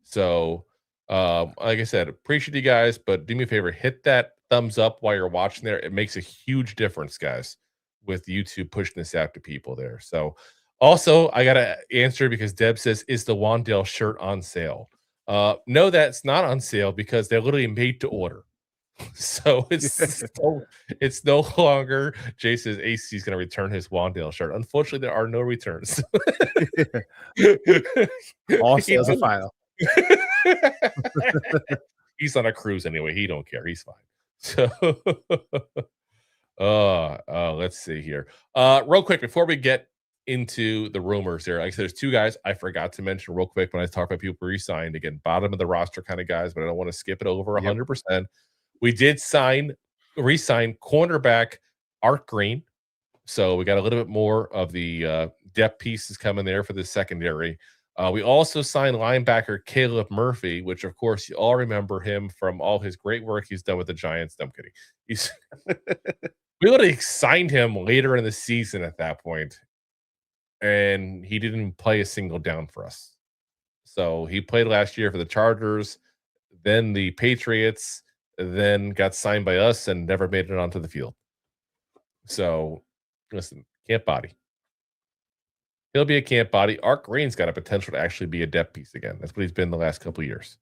So, like I said, appreciate you guys, but do me a favor, hit that thumbs up while you're watching there. It makes a huge difference, guys, with YouTube pushing this out to people there. So, also, I got to answer because Deb says, is the Wandale shirt on sale? No, that's not on sale because they're literally made to order. So it's no longer. Jay says AC is going to return his Wandale shirt. Unfortunately, there are no returns. All sales are final. He's on a cruise anyway. He don't care. He's fine. So, let's see here. Real quick before we get into the rumors here, like I said, there's two guys I forgot to mention real quick when I talk about people re-signed. Again, bottom of the roster kind of guys, but I don't want to skip it over 100%. We did re-sign cornerback Art Green. So we got a little bit more of the depth pieces coming there for the secondary. We also signed linebacker Caleb Murphy, which of course you all remember him from all his great work he's done with the Giants. No, I'm kidding. We already signed him later in the season at that point, and he didn't play a single down for us. So he played last year for the Chargers, then the Patriots, then got signed by us and never made it onto the field. So, listen, camp body. He'll be a camp body. Art Green's got a potential to actually be a depth piece again. That's what he's been the last couple of years.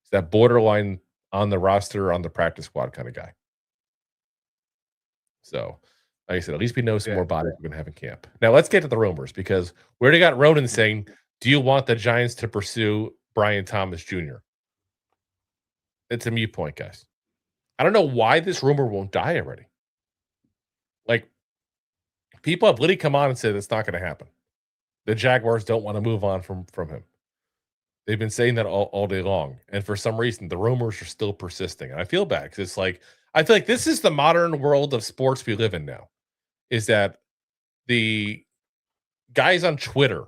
He's that borderline on the roster, on the practice squad kind of guy. So, like I said, at least we know some more bodies we're going to have in camp. Now, let's get to the rumors because we already got Ronan saying, do you want the Giants to pursue Brian Thomas Jr.? It's a mute point, guys. I don't know why this rumor won't die already. Like, people have literally come on and said it's not going to happen. The Jaguars don't want to move on from him. They've been saying that all day long. And for some reason, the rumors are still persisting. And I feel bad because it's like, I feel like this is the modern world of sports we live in now, is that the guys on Twitter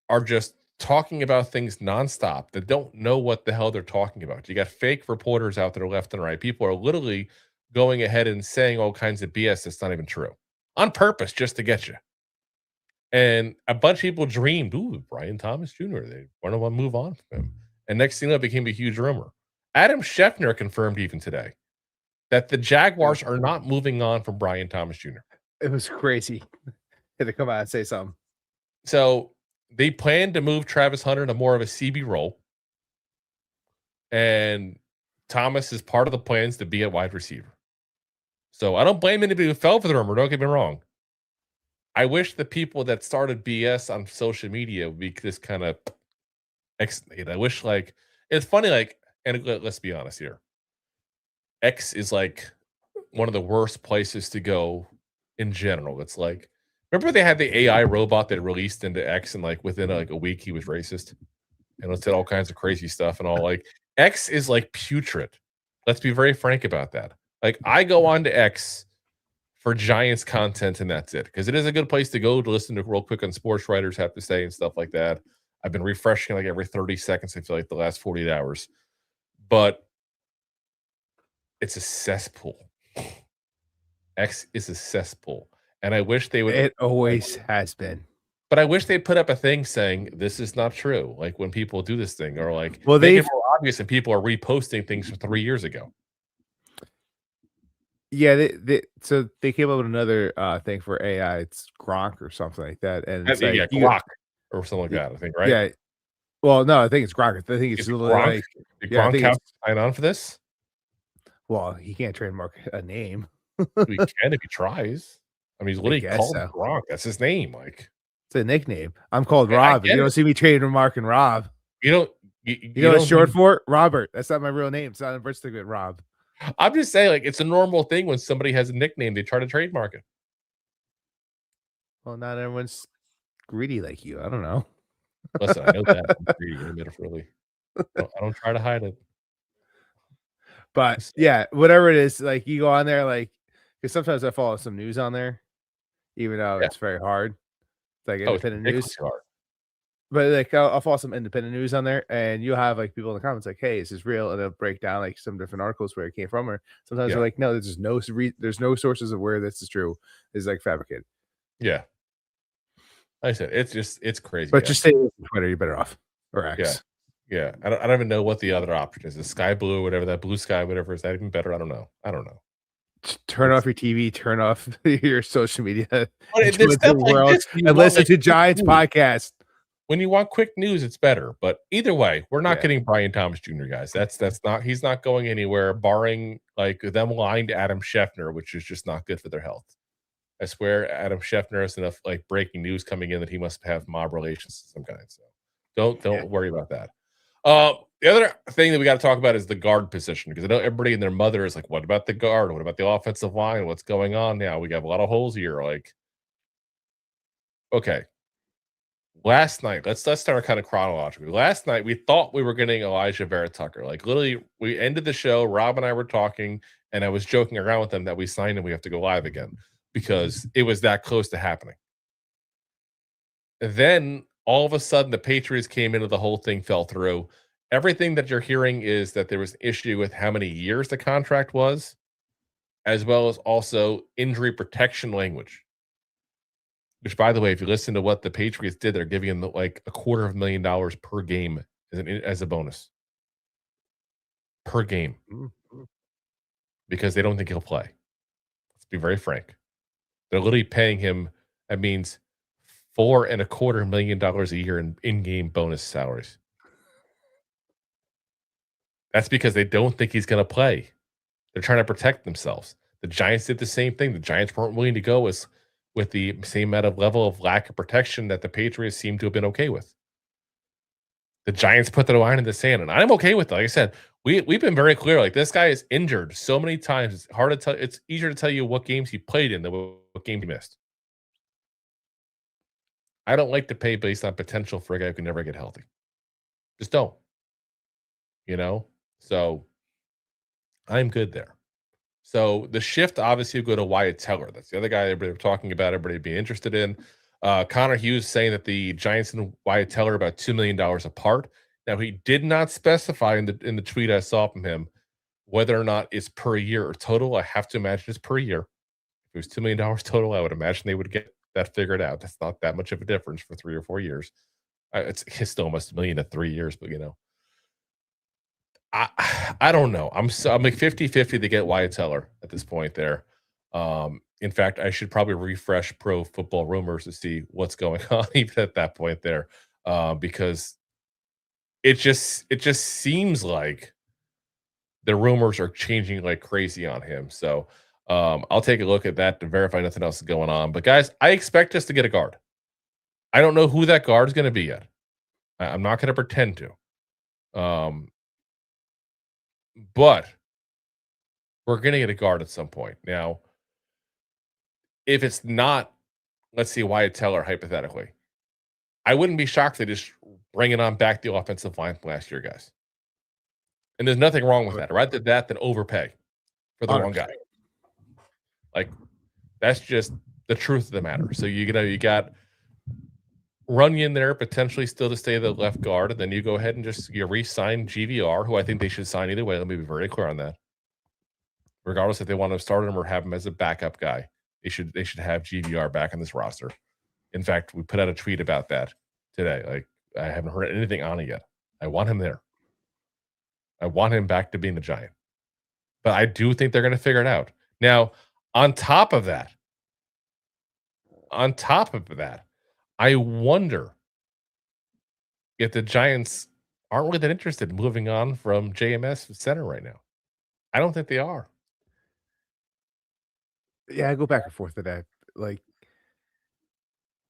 are just talking about things nonstop that don't know what the hell they're talking about. You got fake reporters out there left and right. People are literally going ahead and saying all kinds of BS that's not even true on purpose just to get you. And a bunch of people dreamed, ooh, Brian Thomas Jr., they want to move on from him. And next thing, that became a huge rumor. Adam Schefter confirmed even today that the Jaguars are not moving on from Brian Thomas Jr. It was crazy. Had to come out and say something. So they plan to move Travis Hunter to more of a CB role. And Thomas is part of the plans to be a wide receiver. So I don't blame anybody who fell for the rumor. Don't get me wrong. I wish the people that started BS on social media would be this kind of I wish, like, it's funny, like, and let's be honest here. X is like one of the worst places to go in general. It's like, remember they had the AI robot that released into X and like within like a week he was racist and it said all kinds of crazy stuff and all. Like, X is like putrid. Let's be very frank about that. Like, I go on to X for Giants content and that's it, because it is a good place to go to listen to real quick on sports writers have to say and stuff like that. I've been refreshing like every 30 seconds, I feel like, the last 48 hours. But it's a cesspool. X is a cesspool. And I wish they would. It always has been. But I wish they'd put up a thing saying this is not true. Like when people do this thing, or like, well, make it more obvious and people are reposting things from 3 years ago. Yeah, so they came up with another thing for AI. It's Gronk or something like that. And it's like, Gronk or something like that, I think, right? Yeah. Well, no, I think it's Gronk. I think it's Gronk. Like, did Gronk have to sign on for this? Well, he can't trademark a name. He can if he tries. I mean, he's literally called Gronk. That's his name. Like, it's a nickname. I'm called Rob. You don't see me trademarking Rob. You know what it's short for? Robert. That's not my real name. It's not a birth certificate, Rob. I'm just saying, like, it's a normal thing when somebody has a nickname, they try to trademark it. Well, not everyone's greedy like you. I don't know. Listen, I know that. I'm greedy, metaphorically. I don't try to hide it. But yeah, whatever it is, like, you go on there, like, because sometimes I follow some news on there, even though it's very hard. It's like independent news. Hard. But like, I'll follow some independent news on there, and you'll have like people in the comments like, "Hey, is this real?" And they'll break down like some different articles where it came from, or sometimes they're like, "No, there's no sources of where this is true. It's like fabricated." Yeah. Like I said, it's crazy. But just say Twitter, you're better off, or Yeah. X. Yeah. I don't even know what the other option is. The Sky Blue, whatever that Blue Sky, whatever, is that even better? I don't know. Just turn off your TV, turn off your social media, But and there's stuff like this, you want, listen like, to Giants podcast. when you want quick news, it's better. But either way, we're not getting Brian Thomas Jr., guys. That's not, he's not going anywhere, barring like them lying to Adam Schefter, which is just not good for their health. I swear Adam Schefter has enough like breaking news coming in that he must have mob relations of some kind. So don't worry about that. The other thing that we got to talk about is the guard position, because I know everybody and their mother is like, what about the guard? What about the offensive line? What's going on now? We got a lot of holes here. Like, okay. Last night, let's start kind of chronologically. Last night, we thought we were getting Elijah Vera Tucker. Like, literally, we ended the show. Rob and I were talking, and I was joking around with them that we signed and we have to go live again because it was that close to happening. And then, all of a sudden, the Patriots came into the whole thing, fell through. Everything that you're hearing is that there was an issue with how many years the contract was, as well as also injury protection language. Which, by the way, if you listen to what the Patriots did, they're giving him like $250,000 per game as a bonus. Per game. Because they don't think he'll play. Let's be very frank. They're literally paying him, that means $4.25 million a year in in-game bonus salaries. That's because they don't think he's going to play. They're trying to protect themselves. The Giants did the same thing. The Giants weren't willing to go with the same amount of level of lack of protection that the Patriots seem to have been okay with. The Giants put the line in the sand, and I'm okay with it. Like I said, we've been very clear. Like, this guy is injured so many times. It's hard to tell. It's easier to tell you what games he played in than what games he missed. I don't like to pay based on potential for a guy who can never get healthy. Just don't. So I'm good there. So the shift obviously will go to Wyatt Teller. That's the other guy everybody were talking about, everybody be interested in. Connor Hughes saying that the Giants and Wyatt Teller are about $2 million apart. Now, he did not specify in the tweet I saw from him whether or not it's per year or total. I have to imagine it's per year. If it was $2 million total, I would imagine they would get that figured out. That's not that much of a difference for 3 or 4 years. It's still almost $1 million at 3 years, but I don't know. I'm like 50-50 to get Wyatt Teller at this point there. In fact, I should probably refresh Pro Football Rumors to see what's going on even at that point there, because it just seems like the rumors are changing like crazy on him. So I'll take a look at that to verify nothing else is going on. But guys, I expect us to get a guard. I don't know who that guard is going to be yet. I'm not going to pretend to. But we're going to get a guard at some point. Now, if it's not, let's see, Wyatt Teller, hypothetically, I wouldn't be shocked if they just bring it on back the offensive line from last year, guys. And there's nothing wrong with that. I'd rather that than overpay for the 100%. wrong guy. Like, that's just the truth of the matter. So, you got Runyon there potentially still to stay the left guard, and then you go ahead and just re-sign GVR, who I think they should sign either way. Let me be very clear on that. Regardless if they want to start him or have him as a backup guy, they should have GVR back on this roster. In fact, we put out a tweet about that today. Like, I haven't heard anything on it yet. I want him there. I want him back to being a Giant. But I do think they're going to figure it out. Now, on top of that, I wonder if the Giants aren't really that interested in moving on from JMS center right now. I don't think they are. Yeah, I go back and forth with that. Like,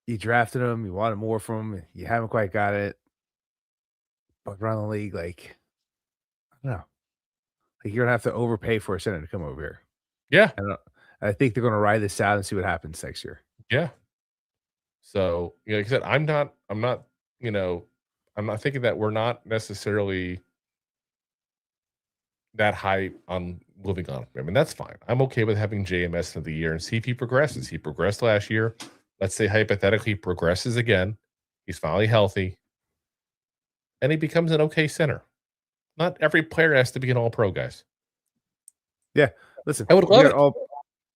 you drafted him, you wanted more from him, you haven't quite got it. But around the league, like, I don't know. Like, you're gonna have to overpay for a center to come over here. Yeah. I think they're gonna ride this out and see what happens next year. Yeah. So, like I said, I'm not thinking that we're not necessarily that high on moving on. I mean, that's fine. I'm okay with having JMS of the year and see if he progresses. He progressed last year. Let's say hypothetically he progresses again. He's finally healthy. and he becomes an okay center. Not every player has to be an all-pro, guys. Yeah, listen, I would love it.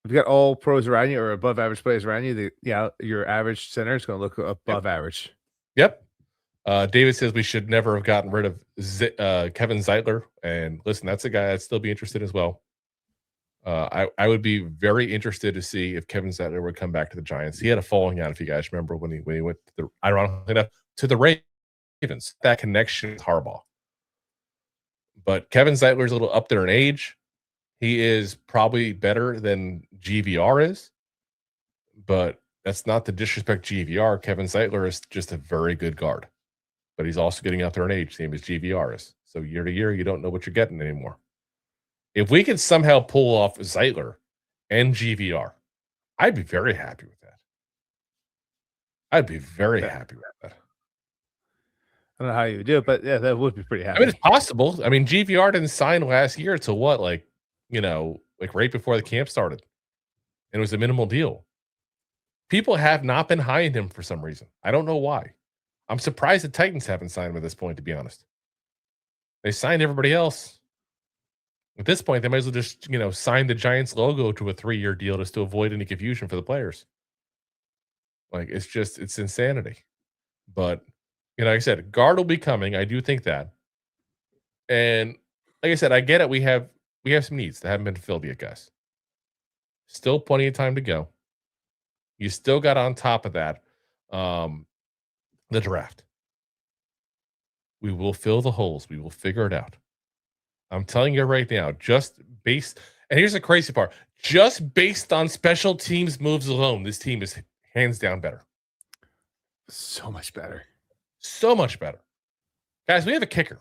If you got all pros around you or above average players around you, your average center is going to look above average. Yep. David says we should never have gotten rid of Kevin Zeitler. And listen, that's a guy I'd still be interested as well. I would be very interested to see if Kevin Zeitler would come back to the Giants. He had a falling out, if you guys remember, when he went ironically enough to the Ravens. That connection with Harbaugh. But Kevin Zeitler's a little up there in age. He is probably better than GVR is, but that's not to disrespect GVR. Kevin Zeitler is just a very good guard, but he's also getting up there in age, same as GVR is. So year to year, you don't know what you're getting anymore. If we could somehow pull off Zeitler and GVR, I'd be very happy with that. I'd be very happy with that. I don't know how you would do it, but yeah, that would be pretty happy. I mean, it's possible. I mean, GVR didn't sign last year until what, like right before the camp started. And it was a minimal deal. People have not been high in him for some reason. I don't know why. I'm surprised the Titans haven't signed him at this point, to be honest. They signed everybody else. At this point, they might as well just, sign the Giants logo to a 3-year deal just to avoid any confusion for the players. Like, it's insanity. But, like I said, guard will be coming. I do think that. And like I said, I get it. We have some needs that haven't been filled yet, guys. Still plenty of time to go. You still got on top of that, the draft. We will fill the holes. We will figure it out. I'm telling you right now, and here's the crazy part, just based on special teams moves alone, this team is hands down better. So much better. So much better. Guys, we have a kicker.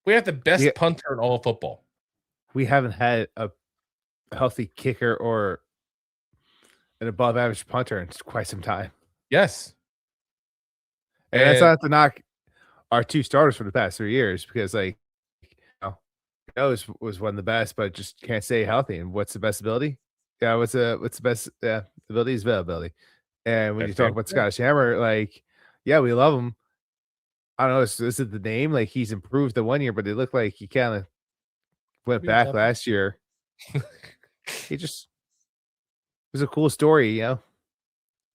We have the best punter in all of football. We haven't had a healthy kicker or an above average punter in quite some time. Yes. And that's not to knock our two starters for the past 3 years, because was one of the best, but just can't stay healthy. And what's the best ability? Yeah, what's the best ability is availability. And when you talk about Scottish Hammer, we love him. I don't know, is it the name? Like, he's improved the 1 year, but it looked like he kind of went back last year. He just it was a cool story, Remember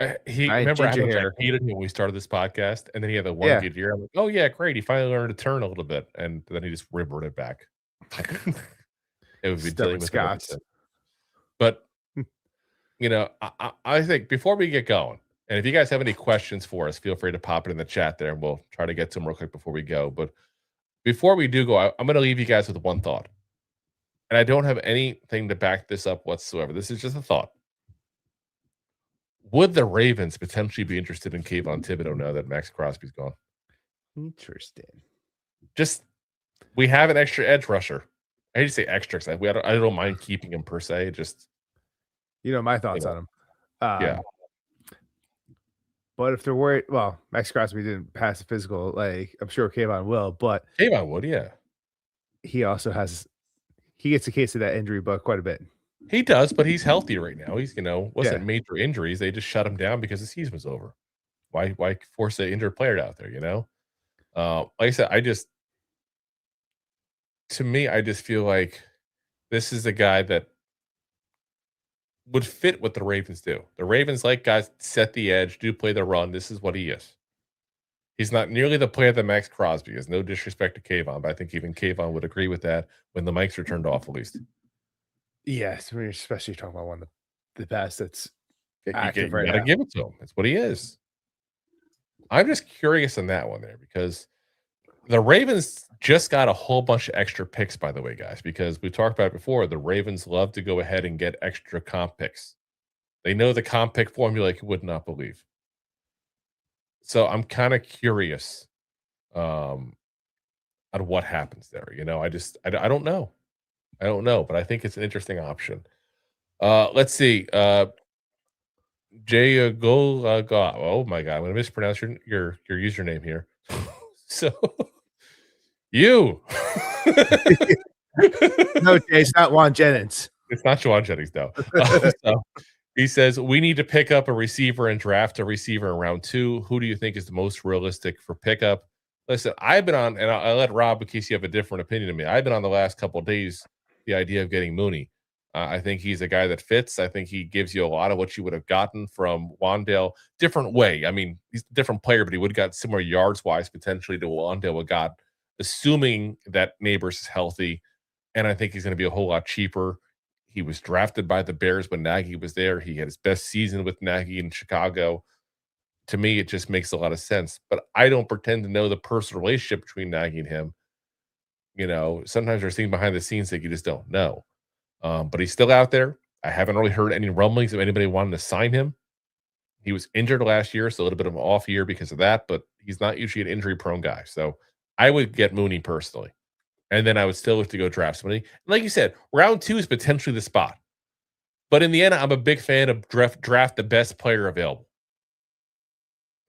I hated him when we started this podcast, and then he had the one good year. I'm like, oh yeah, great. He finally learned to turn a little bit, and then he just reverted back. It would be dealing with Scots. But I think before we get going, and if you guys have any questions for us, feel free to pop it in the chat there, and we'll try to get to them real quick before we go. But before we do go, I'm going to leave you guys with one thought. And I don't have anything to back this up whatsoever. This is just a thought. Would the Ravens potentially be interested in Kayvon Thibodeau now that Max Crosby's gone? Interesting. We have an extra edge rusher. I hate to say extra, because I don't mind keeping him per se. Just my thoughts on him. Yeah. But if they're worried, well, Max Crosby didn't pass the physical. I'm sure Kayvon will, but Kayvon would, yeah. He also gets a case of that injury bug quite a bit. He does, but he's healthy right now. He's, wasn't major injuries. They just shut him down because the season was over. Why force an injured player out there, Like I said, I just feel like this is a guy that would fit what the Ravens do. The Ravens like guys set the edge, do play the run. This is what he is. He's not nearly the player that Max Crosby is. No disrespect to Kayvon, but I think even Kayvon would agree with that when the mics are turned off, at least. Yes, we're especially talking about one of the best that's active right now. You gotta give it to him. That's what he is. I'm just curious on that one there, because the Ravens just got a whole bunch of extra picks, by the way, guys, because we talked about it before. The Ravens love to go ahead and get extra comp picks. They know the comp pick formula like you would not believe. So I'm kind of curious on what happens there. I don't know. I don't know, but I think it's an interesting option. Let's see. Jay oh my God, I'm going to mispronounce your username here. So you. No, Jay, it's not Juan Jennings. It's not Juan Jennings, no. So he says, we need to pick up a receiver and draft a receiver in round 2. Who do you think is the most realistic for pickup? Listen, I've been on, and I'll let Rob, in case you have a different opinion than me. I've been on the last couple of days the idea of getting Mooney. I think he's a guy that fits. I think he gives you a lot of what you would have gotten from Wandale. Different way. I mean, he's a different player, but he would have got similar yards wise potentially to Wandale would got, assuming that Neighbors is healthy. And I think he's going to be a whole lot cheaper. He was drafted by the Bears when Nagy was there. He had his best season with Nagy in Chicago. To me, it just makes a lot of sense. But I don't pretend to know the personal relationship between Nagy and him. You know, sometimes there's things behind the scenes that you just don't know. But he's still out there. I haven't really heard any rumblings of anybody wanting to sign him. He was injured last year, so a little bit of an off year because of that, but he's not usually an injury-prone guy. So I would get Mooney personally. And then I would still have to go draft somebody. And like you said, round 2 is potentially the spot. But in the end, I'm a big fan of draft the best player available.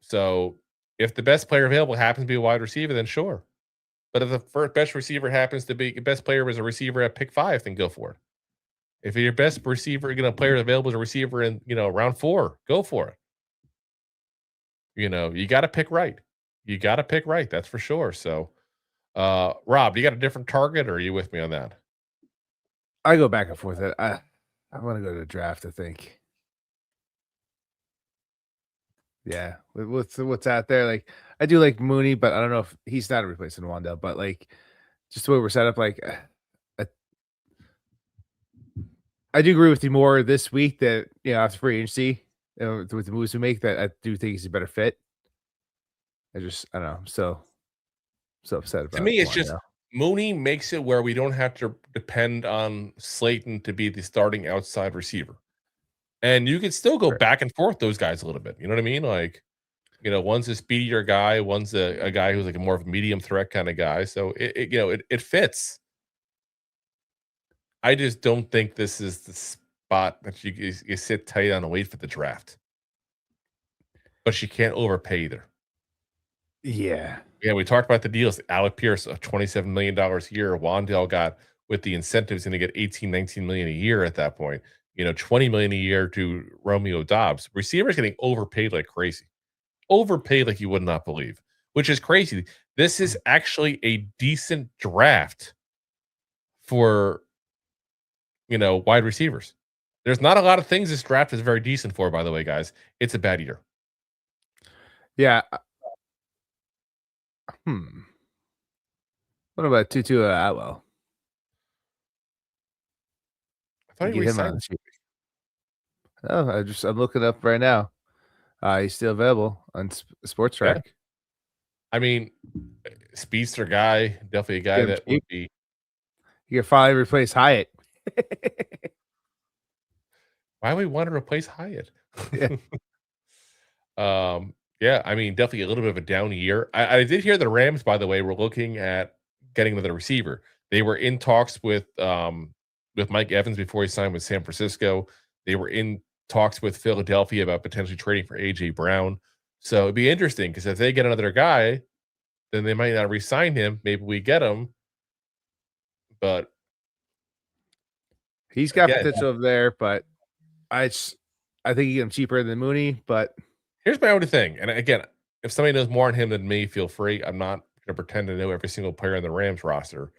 So if the best player available happens to be a wide receiver, then sure. But if the first best receiver happens to be the best player was a receiver at pick 5, then go for it. If your best receiver, player available is a receiver in, round 4, go for it. You got to pick right. You got to pick right. That's for sure. So, Rob, you got a different target, or are you with me on that? I go back and forth. I want to go to the draft, I think. Yeah, what's out there? Like, I do like Mooney, but I don't know if he's not a replacement Wandale. But like, just the way we're set up, like, I do agree with you more this week that after free agency, with the moves we make, that I do think he's a better fit. I don't know. I'm so upset about it. To me, it's just Mooney makes it where we don't have to depend on Slayton to be the starting outside receiver. And you can still go back and forth those guys a little bit. You know what I mean? Like, one's a speedier guy, one's a guy who's like a more of a medium threat kind of guy. So it fits. I just don't think this is the spot that you sit tight on and wait for the draft. But you can't overpay either. Yeah. Yeah, we talked about the deals. Alec Pierce, $27 million a year. Wandale got, with the incentives, going to get 18, 19 million a year at that point. 20 million a year to Romeo Dobbs. Receivers getting overpaid like crazy. Overpaid like you would not believe, which is crazy. This is actually a decent draft for wide receivers. There's not a lot of things this draft is very decent for, by the way, guys. It's a bad year. Yeah. What about Tutu Atwell? I thought he resigned. Oh, I'm looking up right now. He's still available on Sports Track. Yeah. I mean, speedster guy, definitely a guy that would be. You can finally replace Hyatt. Why would we want to replace Hyatt? Yeah. Yeah, I mean, definitely a little bit of a down year. I did hear the Rams, by the way, were looking at getting another receiver. They were in talks with Mike Evans before he signed with San Francisco. They were in talks with Philadelphia about potentially trading for A.J. Brown. So it'd be interesting because if they get another guy, then they might not re-sign him. Maybe we get him. But he's got potential over there, but I think you get him cheaper than Mooney. But here's my only thing. And again, if somebody knows more on him than me, feel free. I'm not going to pretend to know every single player on the Rams roster.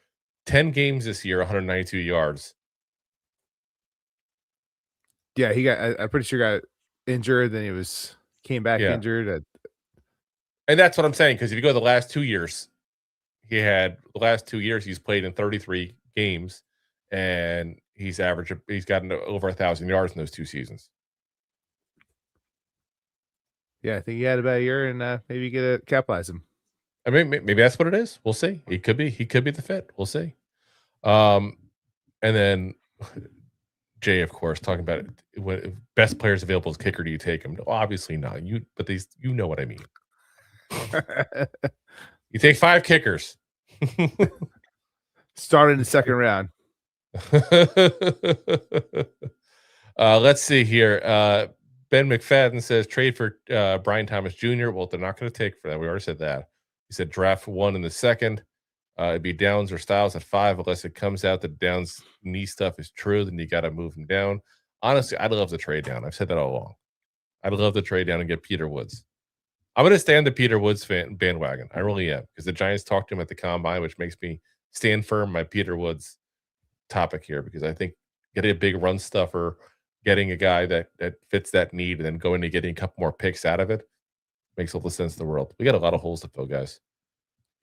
10 games this year, 192 yards. Yeah, I'm pretty sure got injured. Then he came back injured. And that's what I'm saying. Because if you go the last 2 years, he's played in 33 games, and he's gotten over 1,000 yards in those 2 seasons. Yeah, I think he had about a year, and maybe you get to capitalize him. I mean, maybe that's what it is. We'll see. He could be the fit. We'll see. And then Jay, of course, talking about it, when best players available as kicker, do you take him? No, obviously not. But you know what I mean. You take 5 kickers. Start in the second round. Let's see here. Ben McFadden says trade for Brian Thomas Jr. Well, they're not going to take for that. We already said that. He said draft 1 in the second. It'd be Downs or Styles at 5, unless it comes out that Downs' knee stuff is true. Then you got to move him down. Honestly, I'd love the trade down. I've said that all along. I'd love the trade down and get Peter Woods. I'm going to stay on the Peter Woods bandwagon. I really am, because the Giants talked to him at the combine, which makes me stand firm my Peter Woods topic here, because I think getting a big run stuffer, getting a guy that fits that need, and then going to getting a couple more picks out of it makes all the sense in the world. We got a lot of holes to fill, guys.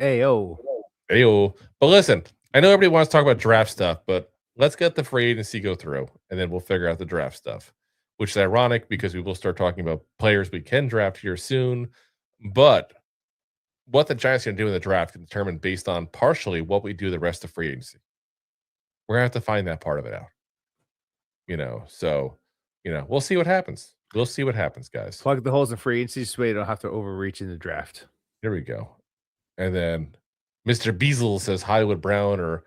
Ayo. But listen, I know everybody wants to talk about draft stuff, but let's get the free agency go through, and then we'll figure out the draft stuff, which is ironic because we will start talking about players we can draft here soon. But what the Giants are going to do in the draft can determine based on partially what we do the rest of free agency. We're going to have to find that part of it out. So, we'll see what happens. We'll see what happens, guys. Plug the holes in free agency so you don't have to overreach in the draft. Here we go. And then Mr. Beazle says Hollywood Brown or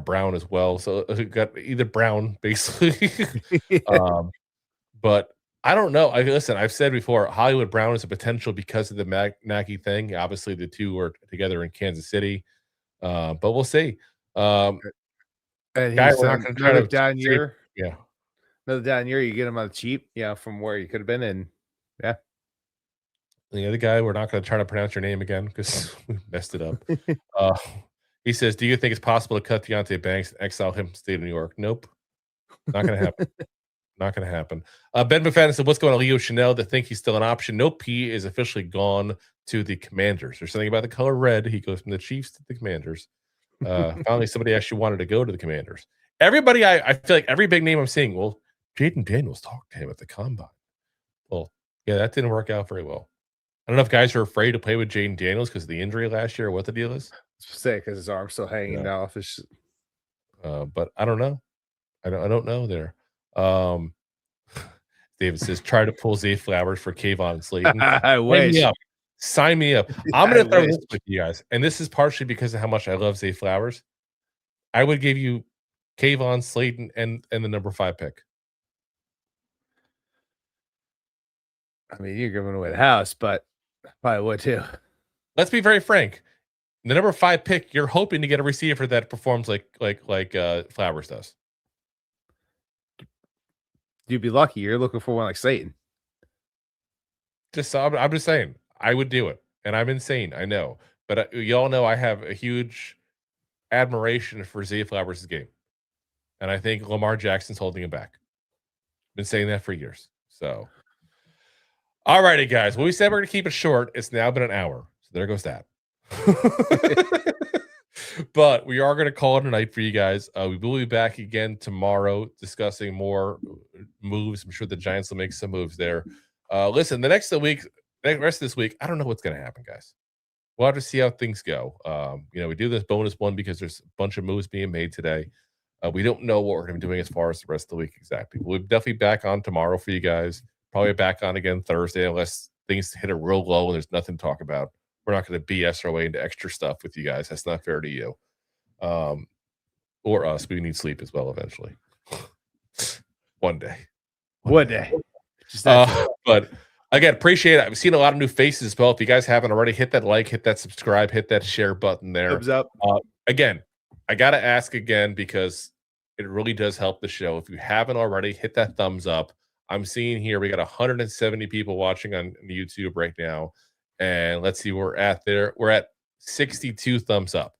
Brown as well. So we got either Brown, basically. But I don't know. Listen, I've said before, Hollywood Brown is a potential because of the Nagy thing. Obviously, the two are together in Kansas City. But we'll see. And guy, he's we're not going to try to down year. Yeah. Another down year, you get him on the cheap, from where you could have been. And yeah. The other guy, we're not going to try to pronounce your name again because we messed it up. He says, do you think it's possible to cut Deontay Banks and exile him from the state of New York? Nope. Not going to happen. Not going to happen. Ben McFadden said, what's going on, Leo Chanel? To think he's still an option. Nope, he is officially gone to the Commanders. There's something about the color red. He goes from the Chiefs to the Commanders. Finally, somebody actually wanted to go to the Commanders. Everybody, I feel like every big name I'm seeing, well, Jaden Daniels talked to him at the combine. Well, yeah, that didn't work out very well. I don't know if guys are afraid to play with Jaden Daniels because of the injury last year or what the deal is. Say because his arm's still hanging down off his. But I don't know. I don't know there. David says, try to pull Zay Flowers for Kayvon and Slayton. I wish. Sign me up. I'm going to throw this with you guys. And this is partially because of how much I love Zay Flowers. I would give you Kayvon, Slayton, and the number 5 pick. I mean, you're giving away the house, but I probably would too. Let's be very frank. The number 5 pick, you're hoping to get a receiver that performs like Flowers does. You'd be lucky. You're looking for one like Slayton. I'm just saying, I would do it, and I'm insane. I know, but y'all know I have a huge admiration for Zay Flowers' game, and I think Lamar Jackson's holding him back. Been saying that for years. So, all righty, guys. Well, we said we're going to keep it short. It's now been an hour, so there goes that. But we are going to call it a night for you guys. We will be back again tomorrow discussing more moves. I'm sure the Giants will make some moves there. Listen, the rest of this week, I don't know what's going to happen, guys. We'll have to see how things go. We do this bonus one because there's a bunch of moves being made today. We don't know what we're going to be doing as far as the rest of the week exactly. We'll be definitely back on tomorrow for you guys. Probably back on again Thursday unless things hit a real low and there's nothing to talk about. We're not going to BS our way into extra stuff with you guys. That's not fair to you. Or us. We need sleep as well eventually. One day. But again, appreciate it. I've seen a lot of new faces as well. If you guys haven't already, hit that like, hit that subscribe, hit that share button there. Thumbs up. Again, I got to ask again because it really does help the show. If you haven't already, hit that thumbs up. I'm seeing here we got 170 people watching on YouTube right now. And let's see where we're at there. We're at 62 thumbs up.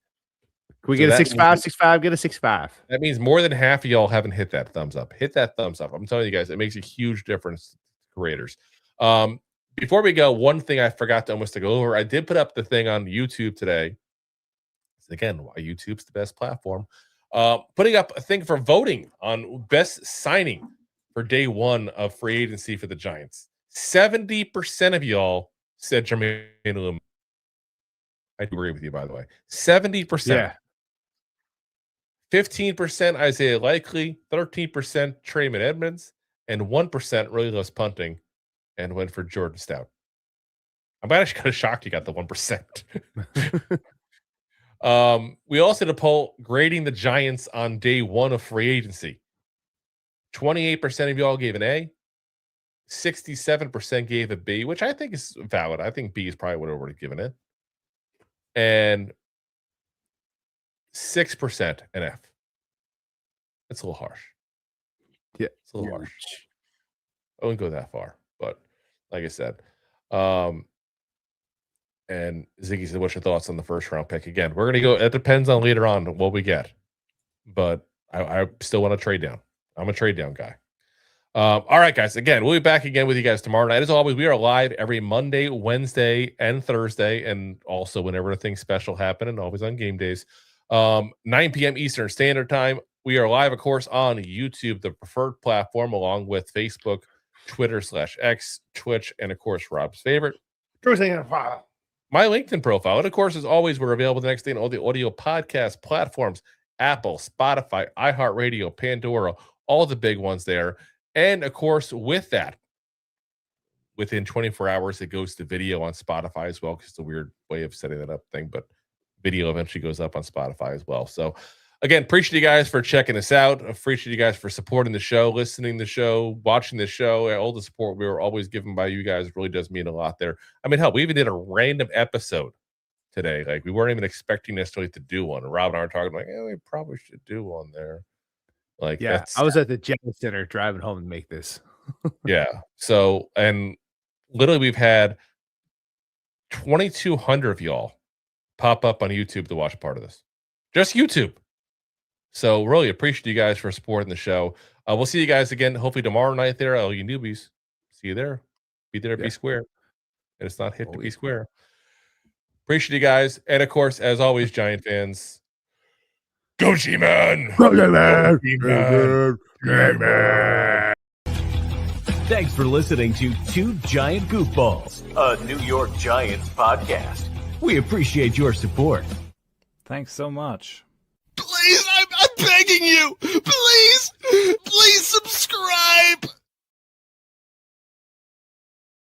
Can we get a 6.5? Get a 6.5. That means more than half of y'all haven't hit that thumbs up. Hit that thumbs up. I'm telling you guys, it makes a huge difference to creators. Before we go, one thing I forgot to almost to go over. I did put up the thing on YouTube today. Again, why YouTube's the best platform. Putting up a thing for voting on best signing for day one of free agency for the Giants. 70% of y'all said Jermaine Lum. I agree with you, by the way. 70%. Yeah. 15% Isaiah Likely, 13% Trayman Edmonds, and 1% really loves punting and went for Jordan Stout. I'm actually kind of shocked you got the 1%. We also did a poll grading the Giants on day one of free agency. 28% of y'all gave an A. 67% gave a B, which I think is valid. I think B is probably what I would have given it. And 6% an F. That's a little harsh. Yeah. It's a little harsh. I wouldn't go that far, but like I said. And Ziggy said, what's your thoughts on the first round pick? Again, we're going to go. It depends on later on what we get. But I still want to trade down. I'm a trade down guy. All right, guys. Again, we'll be back again with you guys tomorrow night. As always, we are live every Monday, Wednesday, and Thursday, and also whenever things special happen, and always on game days. 9 p.m. Eastern Standard Time. We are live, of course, on YouTube, the preferred platform, along with Facebook, Twitter /X, Twitch, and, of course, Rob's favorite, my LinkedIn profile. And, of course, as always, we're available the next day on all the audio podcast platforms, Apple, Spotify, iHeartRadio, Pandora, all the big ones there. And, of course, with that, within 24 hours, it goes to video on Spotify as well, because it's a weird way of setting that up thing, but video eventually goes up on Spotify as well. So, again, appreciate you guys for checking us out. Appreciate you guys for supporting the show, listening to the show, watching the show. All the support we were always given by you guys really does mean a lot there. I mean, hell, we even did a random episode today. Like, we weren't even expecting necessarily to do one. And Rob and I were talking like, we probably should do one there. Like, yeah, I was at the Jazz Center driving home to make this. Yeah. So, and literally we've had 2,200 of y'all pop up on YouTube to watch part of this. Just YouTube. So really appreciate you guys for supporting the show. We'll see you guys again, hopefully tomorrow night there. All you newbies, see you there. Be there, be square. And it's not hit to be square. Appreciate you guys. And of course, as always, Giant fans, go G-Man! Go G-Man! G-Man! Thanks for listening to Two Giant Goofballs, a New York Giants podcast. We appreciate your support. Thanks so much. Please, I'm begging you. Please subscribe.